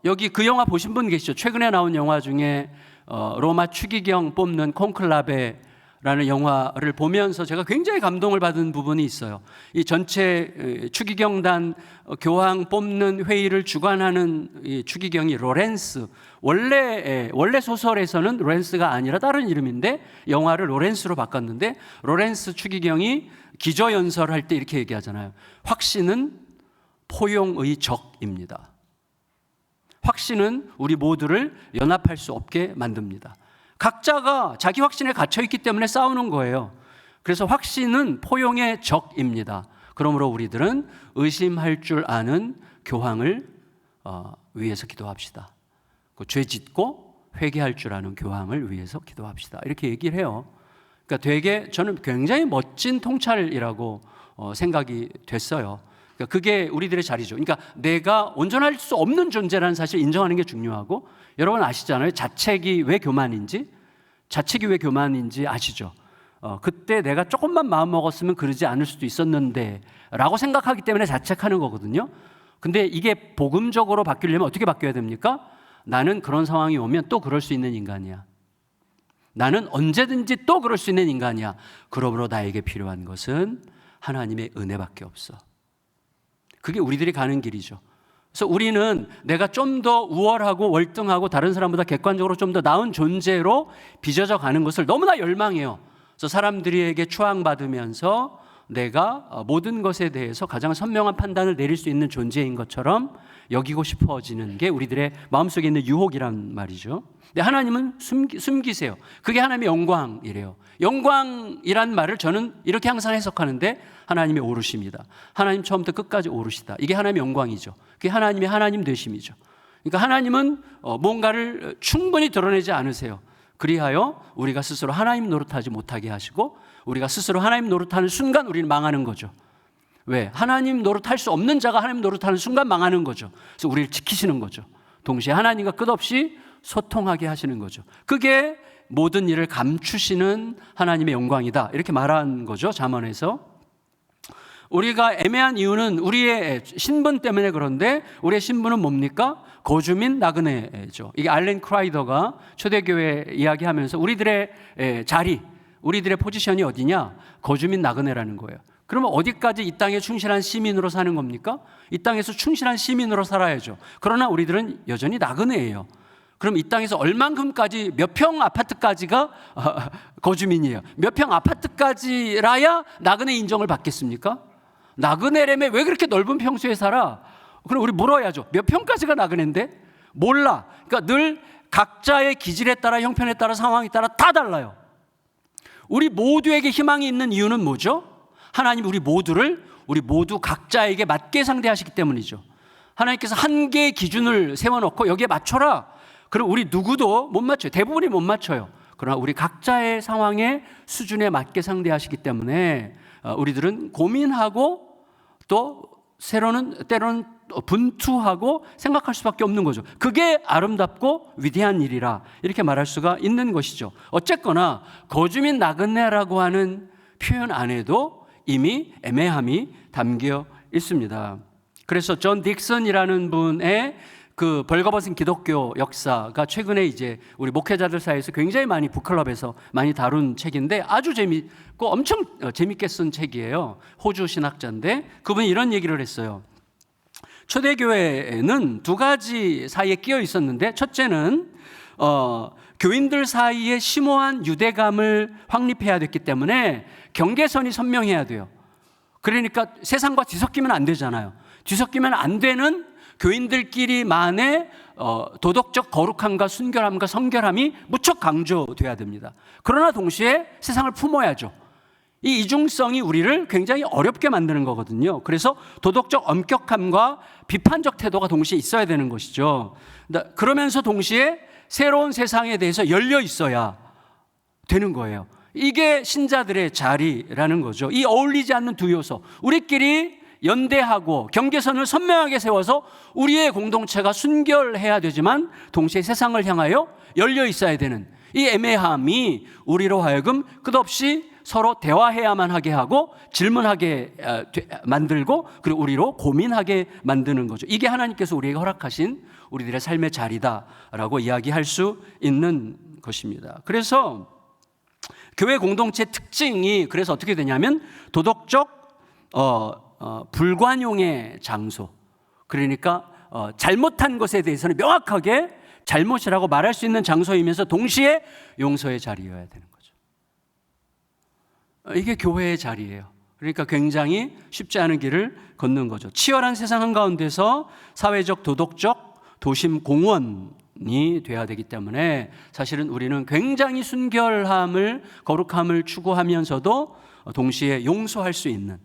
Speaker 6: 여기 그 영화 보신 분 계시죠? 최근에 나온 영화 중에 로마 추기경 뽑는 콘클라베라는 영화를 보면서 제가 굉장히 감동을 받은 부분이 있어요. 이 전체 추기경단 교황 뽑는 회의를 주관하는 이 추기경이 로렌스. 원래 소설에서는 로렌스가 아니라 다른 이름인데 영화를 로렌스로 바꿨는데 로렌스 추기경이 기조연설할 때 이렇게 얘기하잖아요. 확신은 포용의 적입니다. 확신은 우리 모두를 연합할 수 없게 만듭니다. 각자가 자기 확신에 갇혀있기 때문에 싸우는 거예요. 그래서 확신은 포용의 적입니다. 그러므로 우리들은 의심할 줄 아는 교황을 위해서 기도합시다. 죄 짓고 회개할 줄 아는 교황을 위해서 기도합시다. 이렇게 얘기를 해요. 그러니까 되게 저는 굉장히 멋진 통찰이라고 생각이 됐어요. 그러니까 그게 우리들의 자리죠. 그러니까 내가 온전할 수 없는 존재라는 사실을 인정하는 게 중요하고 여러분 아시잖아요. 자책이 왜 교만인지 아시죠? 그때 내가 조금만 마음 먹었으면 그러지 않을 수도 있었는데 라고 생각하기 때문에 자책하는 거거든요. 근데 이게 복음적으로 바뀌려면 어떻게 바뀌어야 됩니까? 나는 그런 상황이 오면 또 그럴 수 있는 인간이야. 나는 언제든지 또 그럴 수 있는 인간이야. 그러므로 나에게 필요한 것은 하나님의 은혜밖에 없어. 그게 우리들이 가는 길이죠. 그래서 우리는 내가 좀 더 우월하고 월등하고 다른 사람보다 객관적으로 좀 더 나은 존재로 빚어져 가는 것을 너무나 열망해요. 그래서 사람들에게 추앙받으면서 내가 모든 것에 대해서 가장 선명한 판단을 내릴 수 있는 존재인 것처럼 여기고 싶어지는 게 우리들의 마음속에 있는 유혹이란 말이죠. 근데 하나님은 숨기세요. 그게 하나님의 영광이래요. 영광이란 말을 저는 이렇게 항상 해석하는데 하나님의 오르심이다. 하나님 처음부터 끝까지 오르시다. 이게 하나님의 영광이죠. 그게 하나님의 하나님 되심이죠. 그러니까 하나님은 뭔가를 충분히 드러내지 않으세요. 그리하여 우리가 스스로 하나님 노릇하지 못하게 하시고 우리가 스스로 하나님 노릇하는 순간 우리는 망하는 거죠. 왜? 하나님 노릇할 수 없는 자가 하나님 노릇하는 순간 망하는 거죠. 그래서 우리를 지키시는 거죠. 동시에 하나님과 끝없이 소통하게 하시는 거죠. 그게 모든 일을 감추시는 하나님의 영광이다. 이렇게 말한 거죠. 잠언에서. 우리가 애매한 이유는 우리의 신분 때문에 그런데 우리의 신분은 뭡니까? 거주민 나그네죠. 이게 알렌 크라이더가 초대교회 이야기하면서 우리들의 자리, 우리들의 포지션이 어디냐? 거주민 나그네라는 거예요. 그러면 어디까지 이 땅에 충실한 시민으로 사는 겁니까? 이 땅에서 충실한 시민으로 살아야죠. 그러나 우리들은 여전히 나그네예요. 그럼 이 땅에서 얼만큼까지 몇 평 아파트까지가 거주민이에요. 몇 평 아파트까지라야 나그네 인정을 받겠습니까? 나그네라며 왜 그렇게 넓은 평수에 살아? 그럼 우리 물어야죠. 몇 평까지가 나그네인데? 몰라. 그러니까 늘 각자의 기질에 따라 형편에 따라 상황에 따라 다 달라요. 우리 모두에게 희망이 있는 이유는 뭐죠? 하나님 우리 모두 각자에게 맞게 상대하시기 때문이죠. 하나님께서 한 개의 기준을 세워놓고 여기에 맞춰라. 그럼 우리 누구도 못 맞춰요. 대부분이 못 맞춰요. 그러나 우리 각자의 상황의 수준에 맞게 상대하시기 때문에 우리들은 고민하고 또 때로는 분투하고 생각할 수밖에 없는 거죠. 그게 아름답고 위대한 일이라 이렇게 말할 수가 있는 것이죠. 어쨌거나 거주민 나그네라고 하는 표현 안에도 이미 애매함이 담겨 있습니다. 그래서 존 딕슨이라는 분의 그 벌거벗은 기독교 역사가 최근에 이제 우리 목회자들 사이에서 굉장히 많이 북클럽에서 많이 다룬 책인데 아주 재밌고 엄청 재밌게 쓴 책이에요. 호주 신학자인데 그분이 이런 얘기를 했어요. 초대교회는 두 가지 사이에 끼어 있었는데 첫째는 교인들 사이에 심오한 유대감을 확립해야 됐기 때문에 경계선이 선명해야 돼요. 그러니까 세상과 뒤섞이면 안 되잖아요. 뒤섞이면 안 되는 교인들끼리만의 도덕적 거룩함과 순결함과 성결함이 무척 강조돼야 됩니다. 그러나 동시에 세상을 품어야죠. 이 이중성이 우리를 굉장히 어렵게 만드는 거거든요. 그래서 도덕적 엄격함과 비판적 태도가 동시에 있어야 되는 것이죠. 그러면서 동시에 새로운 세상에 대해서 열려 있어야 되는 거예요. 이게 신자들의 자리라는 거죠. 이 어울리지 않는 두 요소, 우리끼리 연대하고 경계선을 선명하게 세워서 우리의 공동체가 순결해야 되지만 동시에 세상을 향하여 열려 있어야 되는 이 애매함이 우리로 하여금 끝없이 서로 대화해야만 하게 하고 질문하게 만들고 그리고 우리로 고민하게 만드는 거죠. 이게 하나님께서 우리에게 허락하신 우리들의 삶의 자리다라고 이야기할 수 있는 것입니다. 그래서 교회 공동체 특징이 그래서 어떻게 되냐면 도덕적 불관용의 장소, 그러니까 잘못한 것에 대해서는 명확하게 잘못이라고 말할 수 있는 장소이면서 동시에 용서의 자리여야 되는 거죠. 이게 교회의 자리예요. 그러니까 굉장히 쉽지 않은 길을 걷는 거죠. 치열한 세상 한가운데서 사회적 도덕적 도심 공원이 돼야 되기 때문에 사실은 우리는 굉장히 순결함을 거룩함을 추구하면서도 동시에 용서할 수 있는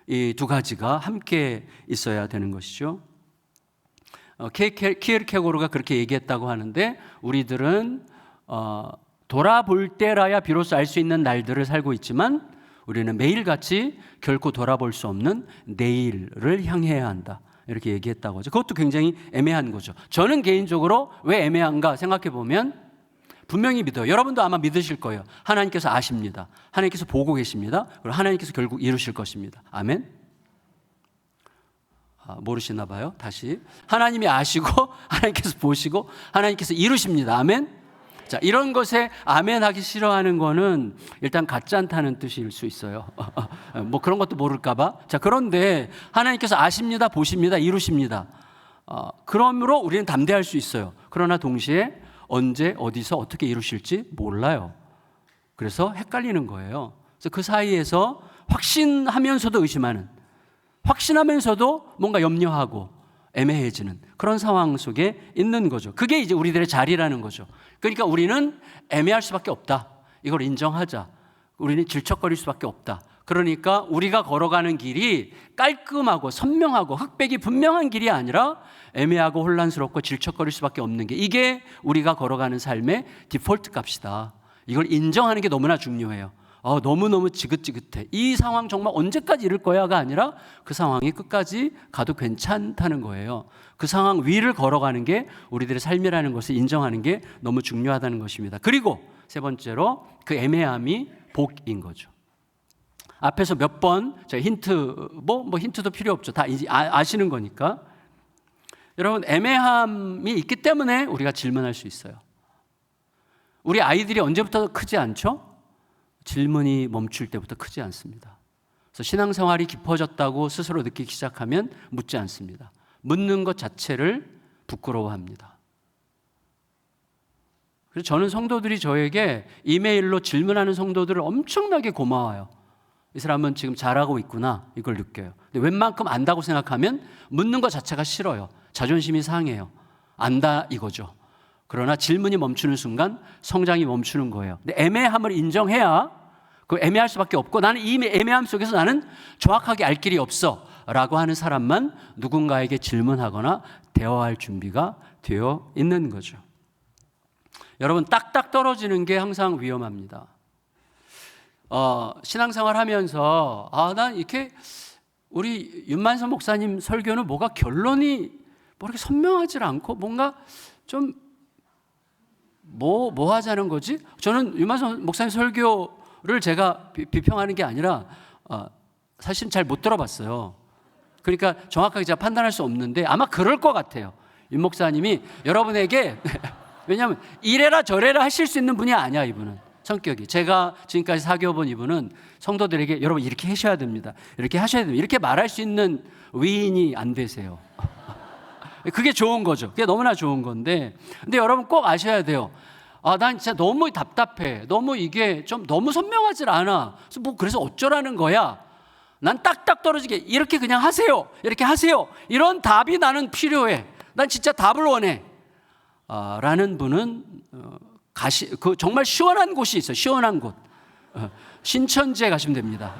Speaker 6: 이 두 가지가 함께 있어야 되는 것이죠. 키에르케고르가 그렇게 얘기했다고 하는데 우리들은 돌아볼 때라야 비로소 알 수 있는 날들을 살고 있지만 우리는 매일같이 결코 돌아볼 수 없는 내일을 향해야 한다. 이렇게 얘기했다고 하죠. 그것도 굉장히 애매한 거죠. 저는 개인적으로 왜 애매한가 생각해 보면 분명히 믿어요. 여러분도 아마 믿으실 거예요. 하나님께서 아십니다. 하나님께서 보고 계십니다. 그리고 하나님께서 결국 이루실 것입니다. 아멘? 모르시나 봐요. 다시. 하나님이 아시고 하나님께서 보시고 하나님께서 이루십니다. 아멘? 자, 이런 것에 아멘 하기 싫어하는 거는 일단 같지 않다는 뜻일 수 있어요. 뭐 그런 것도 모를까 봐. 자, 그런데 하나님께서 아십니다. 보십니다. 이루십니다. 그러므로 우리는 담대할 수 있어요. 그러나 동시에 언제 어디서 어떻게 이루실지 몰라요. 그래서 헷갈리는 거예요. 그래서 그 사이에서 확신하면서도 의심하는, 확신하면서도 뭔가 염려하고 애매해지는 그런 상황 속에 있는 거죠. 그게 이제 우리들의 자리라는 거죠. 그러니까 우리는 애매할 수밖에 없다. 이걸 인정하자. 우리는 질척거릴 수밖에 없다. 그러니까 우리가 걸어가는 길이 깔끔하고 선명하고 흑백이 분명한 길이 아니라 애매하고 혼란스럽고 질척거릴 수밖에 없는 게, 이게 우리가 걸어가는 삶의 디폴트 값이다. 이걸 인정하는 게 너무나 중요해요. 너무너무 지긋지긋해, 이 상황 정말 언제까지 이럴 거야가 아니라 그 상황이 끝까지 가도 괜찮다는 거예요. 그 상황 위를 걸어가는 게 우리들의 삶이라는 것을 인정하는 게 너무 중요하다는 것입니다. 그리고 세 번째로 그 애매함이 복인 거죠. 앞에서 몇 번 제가 힌트, 뭐 힌트도 필요 없죠. 다 이제 아시는 거니까. 여러분, 애매함이 있기 때문에 우리가 질문할 수 있어요. 우리 아이들이 언제부터 크지 않죠? 질문이 멈출 때부터 크지 않습니다. 그래서 신앙생활이 깊어졌다고 스스로 느끼기 시작하면 묻지 않습니다. 묻는 것 자체를 부끄러워합니다. 그래서 저는 성도들이 저에게 이메일로 질문하는 성도들을 엄청나게 고마워요. 이 사람은 지금 잘하고 있구나, 이걸 느껴요. 근데 웬만큼 안다고 생각하면 묻는 것 자체가 싫어요. 자존심이 상해요. 안다 이거죠. 그러나 질문이 멈추는 순간 성장이 멈추는 거예요. 근데 애매함을 인정해야, 그 애매할 수밖에 없고, 나는 이 애매함 속에서 나는 정확하게 알 길이 없어 라고 하는 사람만 누군가에게 질문하거나 대화할 준비가 되어 있는 거죠. 여러분, 딱딱 떨어지는 게 항상 위험합니다. 신앙생활 하면서 난 이렇게 우리 윤만선 목사님 설교는 뭐가 결론이 뭐 이렇게 선명하지 않고 뭔가 좀 뭐 하자는 거지? 저는 윤만선 목사님 설교를 제가 비평하는 게 아니라 사실 잘 못 들어봤어요. 그러니까 정확하게 제가 판단할 수 없는데 아마 그럴 것 같아요. 윤 목사님이 여러분에게 왜냐하면 이래라 저래라 하실 수 있는 분이 아니야. 이분은 성격이, 제가 지금까지 사귀어본 이분은 성도들에게 여러분 이렇게 하셔야 됩니다, 이렇게 하셔야 됩니다, 이렇게 말할 수 있는 위인이 안 되세요. 그게 좋은 거죠. 그게 너무나 좋은 건데, 근데 여러분 꼭 아셔야 돼요. 난 진짜 너무 답답해, 너무 이게 좀 너무 선명하지 않아, 그래서 어쩌라는 거야, 난 딱딱 떨어지게 이렇게 그냥 하세요, 이렇게 하세요, 이런 답이 나는 필요해, 난 진짜 답을 원해 라는 분은 그 정말 시원한 곳이 있어요. 시원한 곳. 신천지에 가시면 됩니다.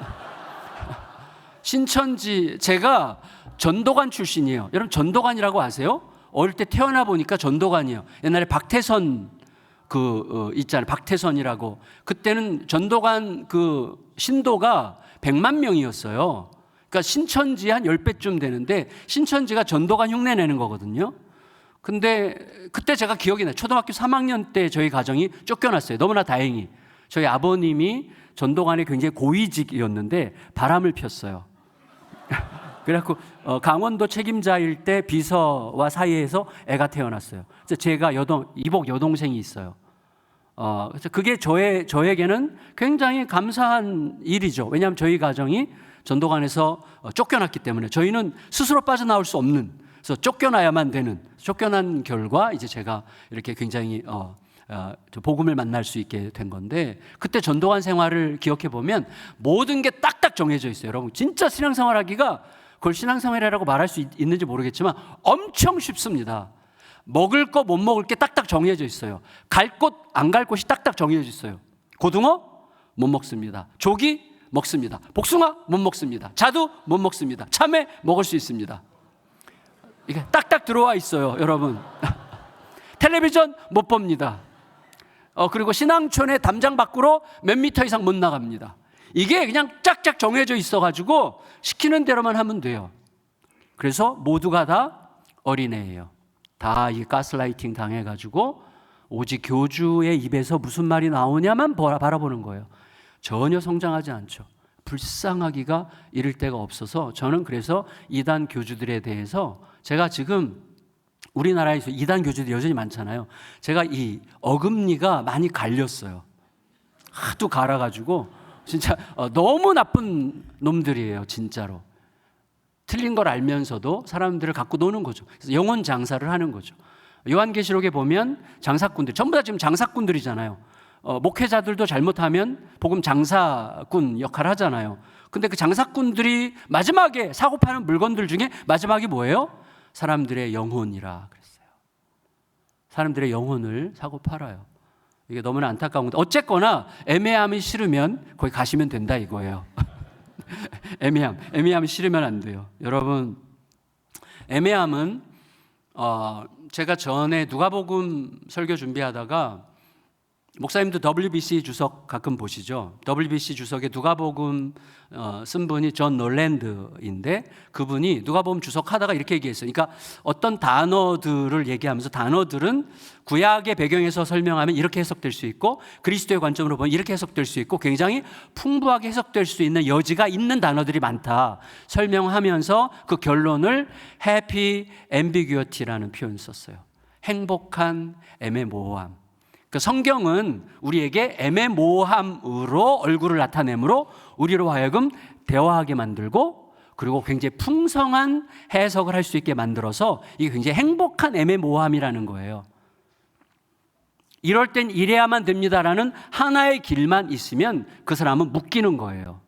Speaker 6: 신천지, 제가 전도관 출신이에요. 여러분 전도관이라고 아세요? 어릴 때 태어나 보니까 전도관이에요. 옛날에 박태선 있잖아요. 박태선이라고. 그때는 전도관 신도가 100만 명이었어요. 그러니까 신천지 한 10배쯤 되는데 신천지가 전도관 흉내 내는 거거든요. 근데 그때 제가 기억이 나요. 초등학교 3학년 때 저희 가정이 쫓겨났어요. 너무나 다행히. 저희 아버님이 전도관에 굉장히 고위직이었는데 바람을 폈어요. 그래갖고 강원도 책임자일 때 비서와 사이에서 애가 태어났어요. 그래서 제가 이복 여동생이 있어요. 그래서 그게 저에게는 굉장히 감사한 일이죠. 왜냐하면 저희 가정이 전도관에서 쫓겨났기 때문에 저희는 스스로 빠져나올 수 없는, 그래서 쫓겨나야만 되는, 쫓겨난 결과 이제 제가 이렇게 굉장히 복음을 만날 수 있게 된 건데, 그때 전도관 생활을 기억해 보면 모든 게 딱딱 정해져 있어요. 여러분 진짜 신앙생활하기가, 그걸 신앙생활이라고 말할 수 있는지 모르겠지만 엄청 쉽습니다. 먹을 거 못 먹을 게 딱딱 정해져 있어요. 갈 곳 안 갈 곳이 딱딱 정해져 있어요. 고등어 못 먹습니다. 조기 먹습니다. 복숭아 못 먹습니다. 자두 못 먹습니다. 참외 먹을 수 있습니다. 이게 딱딱 들어와 있어요, 여러분. 텔레비전 못 봅니다. 그리고 신앙촌의 담장 밖으로 몇 미터 이상 못 나갑니다. 이게 그냥 짝짝 정해져 있어가지고 시키는 대로만 하면 돼요. 그래서 모두가 다 어린애예요. 다 이 가스라이팅 당해가지고 오직 교주의 입에서 무슨 말이 나오냐만 바라보는 거예요. 전혀 성장하지 않죠. 불쌍하기가 이를 데가 없어서 저는 그래서 이단 교주들에 대해서, 제가 지금 우리나라에서 이단 교주들이 여전히 많잖아요. 제가 이 어금니가 많이 갈렸어요. 하도 갈아가지고 진짜 너무 나쁜 놈들이에요, 진짜로. 틀린 걸 알면서도 사람들을 갖고 노는 거죠. 그래서 영혼 장사를 하는 거죠. 요한계시록에 보면 장사꾼들, 전부 다 지금 장사꾼들이잖아요. 목회자들도 잘못하면 복음 장사꾼 역할을 하잖아요. 근데 그 장사꾼들이 마지막에 사고 파는 물건들 중에 마지막이 뭐예요? 사람들의 영혼이라 그랬어요. 사람들의 영혼을 사고 팔아요. 이게 너무나 안타까운 건데 어쨌거나 애매함이 싫으면 거기 가시면 된다 이거예요. 애매함이 싫으면 안 돼요. 여러분, 애매함은 제가 전에 누가복음 설교 준비하다가 목사님도 WBC 주석 가끔 보시죠? WBC 주석에 누가복음 쓴 분이 존 놀랜드인데 그분이 누가복음 주석하다가 이렇게 얘기했어요. 그러니까 어떤 단어들을 얘기하면서 단어들은 구약의 배경에서 설명하면 이렇게 해석될 수 있고 그리스도의 관점으로 보면 이렇게 해석될 수 있고 굉장히 풍부하게 해석될 수 있는 여지가 있는 단어들이 많다 설명하면서 그 결론을 happy ambiguity라는 표현을 썼어요. 행복한 애매모호함. 그 성경은 우리에게 애매모호함으로 얼굴을 나타내므로 우리로 하여금 대화하게 만들고 그리고 굉장히 풍성한 해석을 할 수 있게 만들어서 이게 굉장히 행복한 애매모호함이라는 거예요. 이럴 땐 이래야만 됩니다라는 하나의 길만 있으면 그 사람은 묶이는 거예요.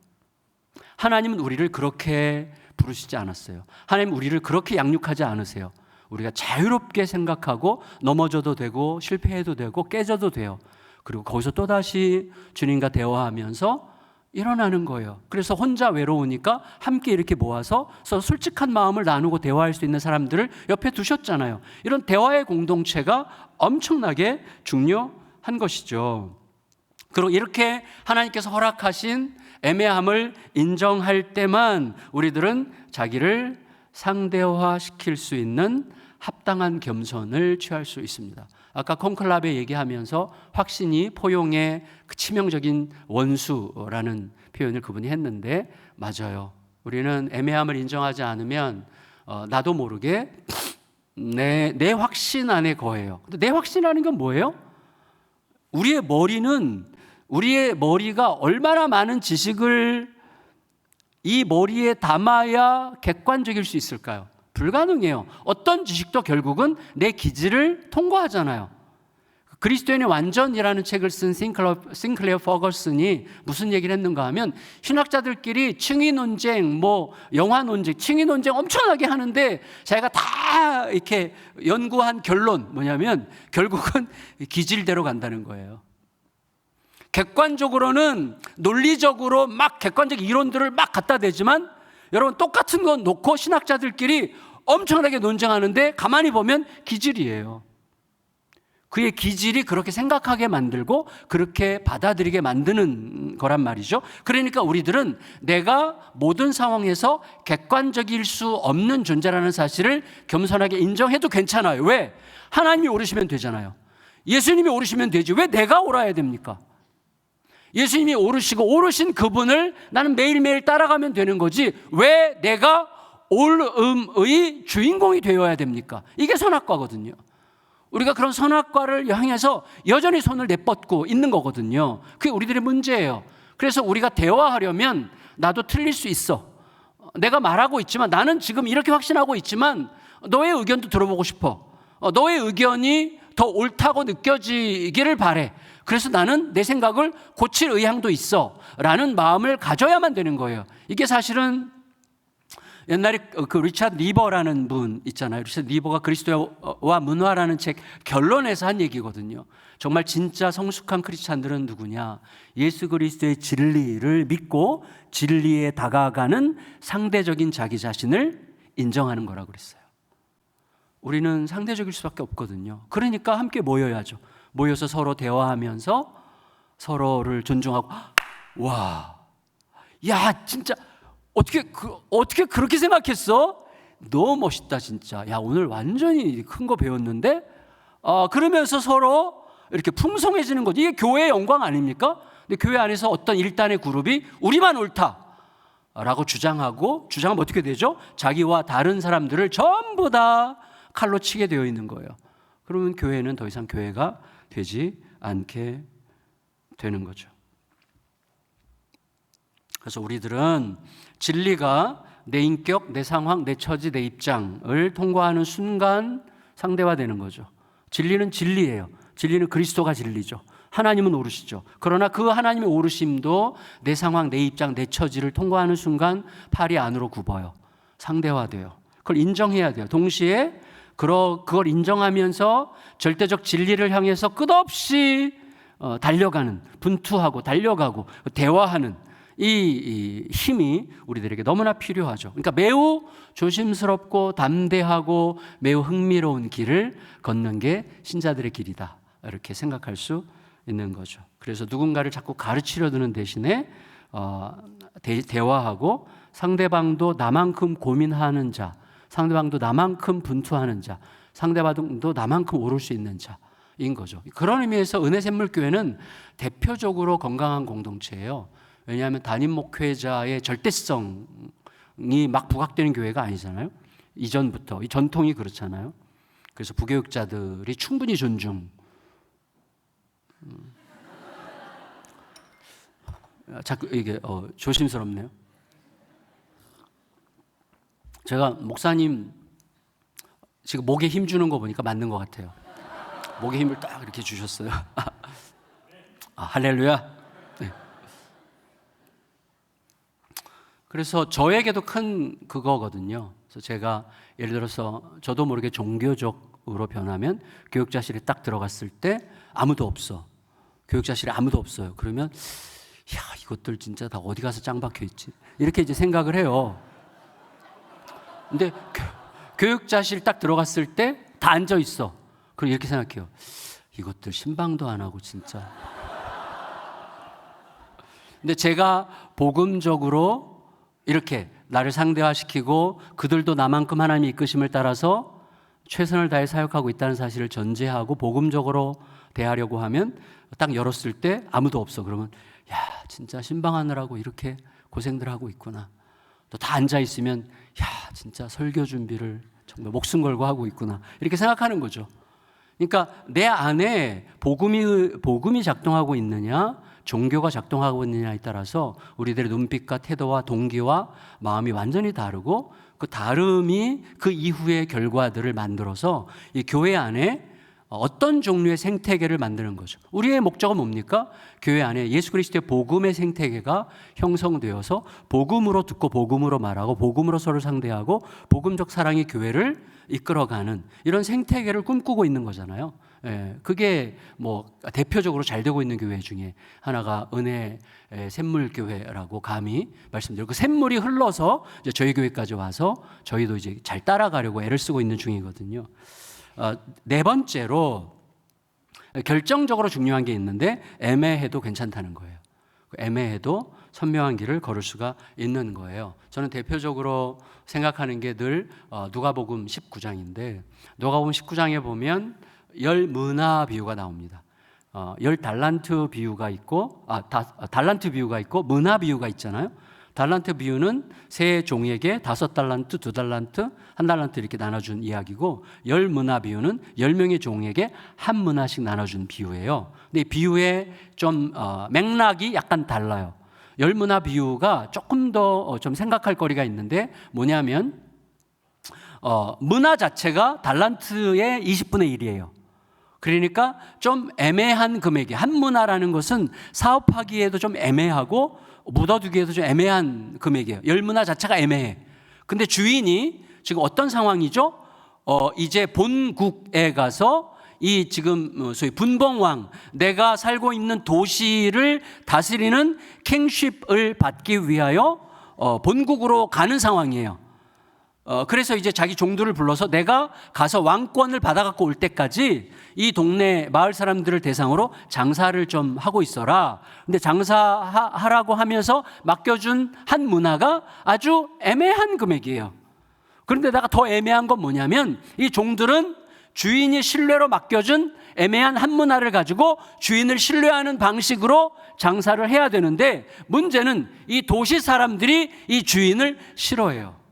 Speaker 6: 하나님은 우리를 그렇게 부르시지 않았어요. 하나님은 우리를 그렇게 양육하지 않으세요. 우리가 자유롭게 생각하고 넘어져도 되고 실패해도 되고 깨져도 돼요. 그리고 거기서 또다시 주님과 대화하면서 일어나는 거예요. 그래서 혼자 외로우니까 함께 이렇게 모아서 서로 솔직한 마음을 나누고 대화할 수 있는 사람들을 옆에 두셨잖아요. 이런 대화의 공동체가 엄청나게 중요한 것이죠. 그리고 이렇게 하나님께서 허락하신 애매함을 인정할 때만 우리들은 자기를 상대화시킬 수 있는 합당한 겸손을 취할 수 있습니다. 아까 콘클라베 얘기하면서 확신이 포용의 그 치명적인 원수라는 표현을 그분이 했는데 맞아요. 우리는 애매함을 인정하지 않으면 나도 모르게 내 확신 안에 거해요. 근데 내 확신이라는 건 뭐예요? 우리의 머리가 얼마나 많은 지식을 이 머리에 담아야 객관적일 수 있을까요? 불가능해요. 어떤 지식도 결국은 내 기질을 통과하잖아요. 그리스도인의 완전이라는 책을 쓴 싱클레어 퍼거슨이 무슨 얘기를 했는가 하면 신학자들끼리 층위 논쟁, 영화 논쟁, 층위 논쟁 엄청나게 하는데 자기가 다 이렇게 연구한 결론 뭐냐면 결국은 기질대로 간다는 거예요. 객관적으로는 논리적으로 막 객관적 이론들을 막 갖다 대지만 여러분 똑같은 건 놓고 신학자들끼리 엄청나게 논쟁하는데 가만히 보면 기질이에요. 그의 기질이 그렇게 생각하게 만들고 그렇게 받아들이게 만드는 거란 말이죠. 그러니까 우리들은 내가 모든 상황에서 객관적일 수 없는 존재라는 사실을 겸손하게 인정해도 괜찮아요. 왜? 하나님이 오르시면 되잖아요. 예수님이 오르시면 되지. 왜 내가 오라야 됩니까? 예수님이 오르시고 오르신 그분을 나는 매일매일 따라가면 되는 거지 왜 내가 올음의 주인공이 되어야 됩니까? 이게 선악과거든요. 우리가 그런 선악과를 향해서 여전히 손을 내뻗고 있는 거거든요. 그게 우리들의 문제예요. 그래서 우리가 대화하려면 나도 틀릴 수 있어. 내가 말하고 있지만 나는 지금 이렇게 확신하고 있지만 너의 의견도 들어보고 싶어. 너의 의견이 더 옳다고 느껴지기를 바래. 그래서 나는 내 생각을 고칠 의향도 있어 라는 마음을 가져야만 되는 거예요. 이게 사실은 옛날에 그 리차드 리버라는 분 있잖아요. 리차드 리버가 그리스도와 문화라는 책 결론에서 한 얘기거든요. 정말 진짜 성숙한 크리스찬들은 누구냐? 예수 그리스도의 진리를 믿고 진리에 다가가는 상대적인 자기 자신을 인정하는 거라고 그랬어요. 우리는 상대적일 수밖에 없거든요. 그러니까 함께 모여야죠. 모여서 서로 대화하면서 서로를 존중하고 와, 야 진짜 어떻게 그렇게 생각했어? 너무 멋있다 진짜. 야 오늘 완전히 큰 거 배웠는데 그러면서 서로 이렇게 풍성해지는 거죠. 이게 교회의 영광 아닙니까? 근데 교회 안에서 어떤 일단의 그룹이 우리만 옳다라고 주장하면 어떻게 되죠? 자기와 다른 사람들을 전부 다 칼로 치게 되어 있는 거예요. 그러면 교회는 더 이상 교회가 되지 않게 되는 거죠. 그래서 우리들은 진리가 내 인격, 내 상황, 내 처지, 내 입장을 통과하는 순간 상대화되는 거죠. 진리는 진리예요. 진리는 그리스도가 진리죠. 하나님은 오르시죠. 그러나 그 하나님의 오르심도 내 상황, 내 입장, 내 처지를 통과하는 순간 팔이 안으로 굽어요. 상대화돼요. 그걸 인정해야 돼요. 동시에 그걸 인정하면서 절대적 진리를 향해서 끝없이 달려가는, 분투하고 달려가고 대화하는 이 힘이 우리들에게 너무나 필요하죠. 그러니까 매우 조심스럽고 담대하고 매우 흥미로운 길을 걷는 게 신자들의 길이다, 이렇게 생각할 수 있는 거죠. 그래서 누군가를 자꾸 가르치려 드는 대신에 대화하고 상대방도 나만큼 고민하는 자, 상대방도 나만큼 분투하는 자, 상대방도 나만큼 오를 수 있는 자인 거죠. 그런 의미에서 은혜샘물교회는 대표적으로 건강한 공동체예요. 왜냐하면 담임 목회자의 절대성이 막 부각되는 교회가 아니잖아요. 이전부터 이 전통이 그렇잖아요. 그래서 부교육자들이 충분히 존중. 자꾸 이게 조심스럽네요. 제가 목사님 지금 목에 힘 주는 거 보니까 맞는 것 같아요. 목에 힘을 딱 이렇게 주셨어요. 할렐루야. 네. 그래서 저에게도 큰 그거거든요. 그래서 제가 예를 들어서 저도 모르게 종교적으로 변하면 교육자실에 딱 들어갔을 때 아무도 없어. 교육자실에 아무도 없어요. 그러면 야, 이것들 진짜 다 어디 가서 짱 박혀 있지? 이렇게 이제 생각을 해요. 근데 교육자실 딱 들어갔을 때 다 앉아 있어. 그럼 이렇게 생각해요. 이것들 신방도 안 하고 진짜. 근데 제가 복음적으로 이렇게 나를 상대화시키고 그들도 나만큼 하나님의 이끄심을 따라서 최선을 다해 사역하고 있다는 사실을 전제하고 복음적으로 대하려고 하면 딱 열었을 때 아무도 없어. 그러면 야, 진짜 신방하느라고 이렇게 고생들 하고 있구나. 또 다 앉아 있으면 야, 진짜 설교 준비를 정말 목숨 걸고 하고 있구나. 이렇게 생각하는 거죠. 그러니까 내 안에 복음이 작동하고 있느냐, 종교가 작동하고 있느냐에 따라서 우리들의 눈빛과 태도와 동기와 마음이 완전히 다르고 그 다름이 그 이후의 결과들을 만들어서 이 교회 안에 어떤 종류의 생태계를 만드는 거죠. 우리의 목적은 뭡니까? 교회 안에 예수 그리스도의 복음의 생태계가 형성되어서 복음으로 듣고 복음으로 말하고 복음으로 서로 상대하고 복음적 사랑의 교회를 이끌어가는 이런 생태계를 꿈꾸고 있는 거잖아요. 예, 그게 뭐 대표적으로 잘 되고 있는 교회 중에 하나가 은혜 샘물교회라고 감히 말씀드리고 그 샘물이 흘러서 이제 저희 교회까지 와서 저희도 이제 잘 따라가려고 애를 쓰고 있는 중이거든요. 네 번째로 결정적으로 중요한 게 있는데 애매해도 괜찮다는 거예요. 애매해도 선명한 길을 걸을 수가 있는 거예요. 저는 대표적으로 생각하는 게 늘 누가복음 19장인데 누가복음 19장에 보면 10문화 비유가 나옵니다. 10달란트 비유가 있고 달란트 비유가 있고 문화 비유가 있잖아요. 달란트 비유는 세 종에게 5달란트, 2달란트, 1달란트 이렇게 나눠준 이야기고 10문화 비유는 10명의 종에게 1문화씩 나눠준 비유예요. 근데 이 비유의 좀 맥락이 약간 달라요. 10문화 비유가 조금 더 좀 생각할 거리가 있는데 뭐냐면 문화 자체가 달란트의 20분의 1이에요. 그러니까 좀 애매한 금액이 한 문화라는 것은 사업하기에도 좀 애매하고 묻어두기에도 좀 애매한 금액이에요. 10문화 자체가 애매해. 근데 주인이 지금 어떤 상황이죠? 이제 본국에 가서 이 지금 소위 분봉왕, 내가 살고 있는 도시를 다스리는 킹쉽을 받기 위하여 본국으로 가는 상황이에요. 그래서 이제 자기 종들을 불러서 내가 가서 왕권을 받아갖고 올 때까지 이 동네 마을 사람들을 대상으로 장사를 좀 하고 있어라. 근데 장사하라고 하면서 맡겨준 한 문화가 아주 애매한 금액이에요. 그런데다가 더 애매한 건 뭐냐면 이 종들은 주인이 신뢰로 맡겨준 애매한 한 문화를 가지고 주인을 신뢰하는 방식으로 장사를 해야 되는데 문제는 이 도시 사람들이 이 주인을 싫어해요.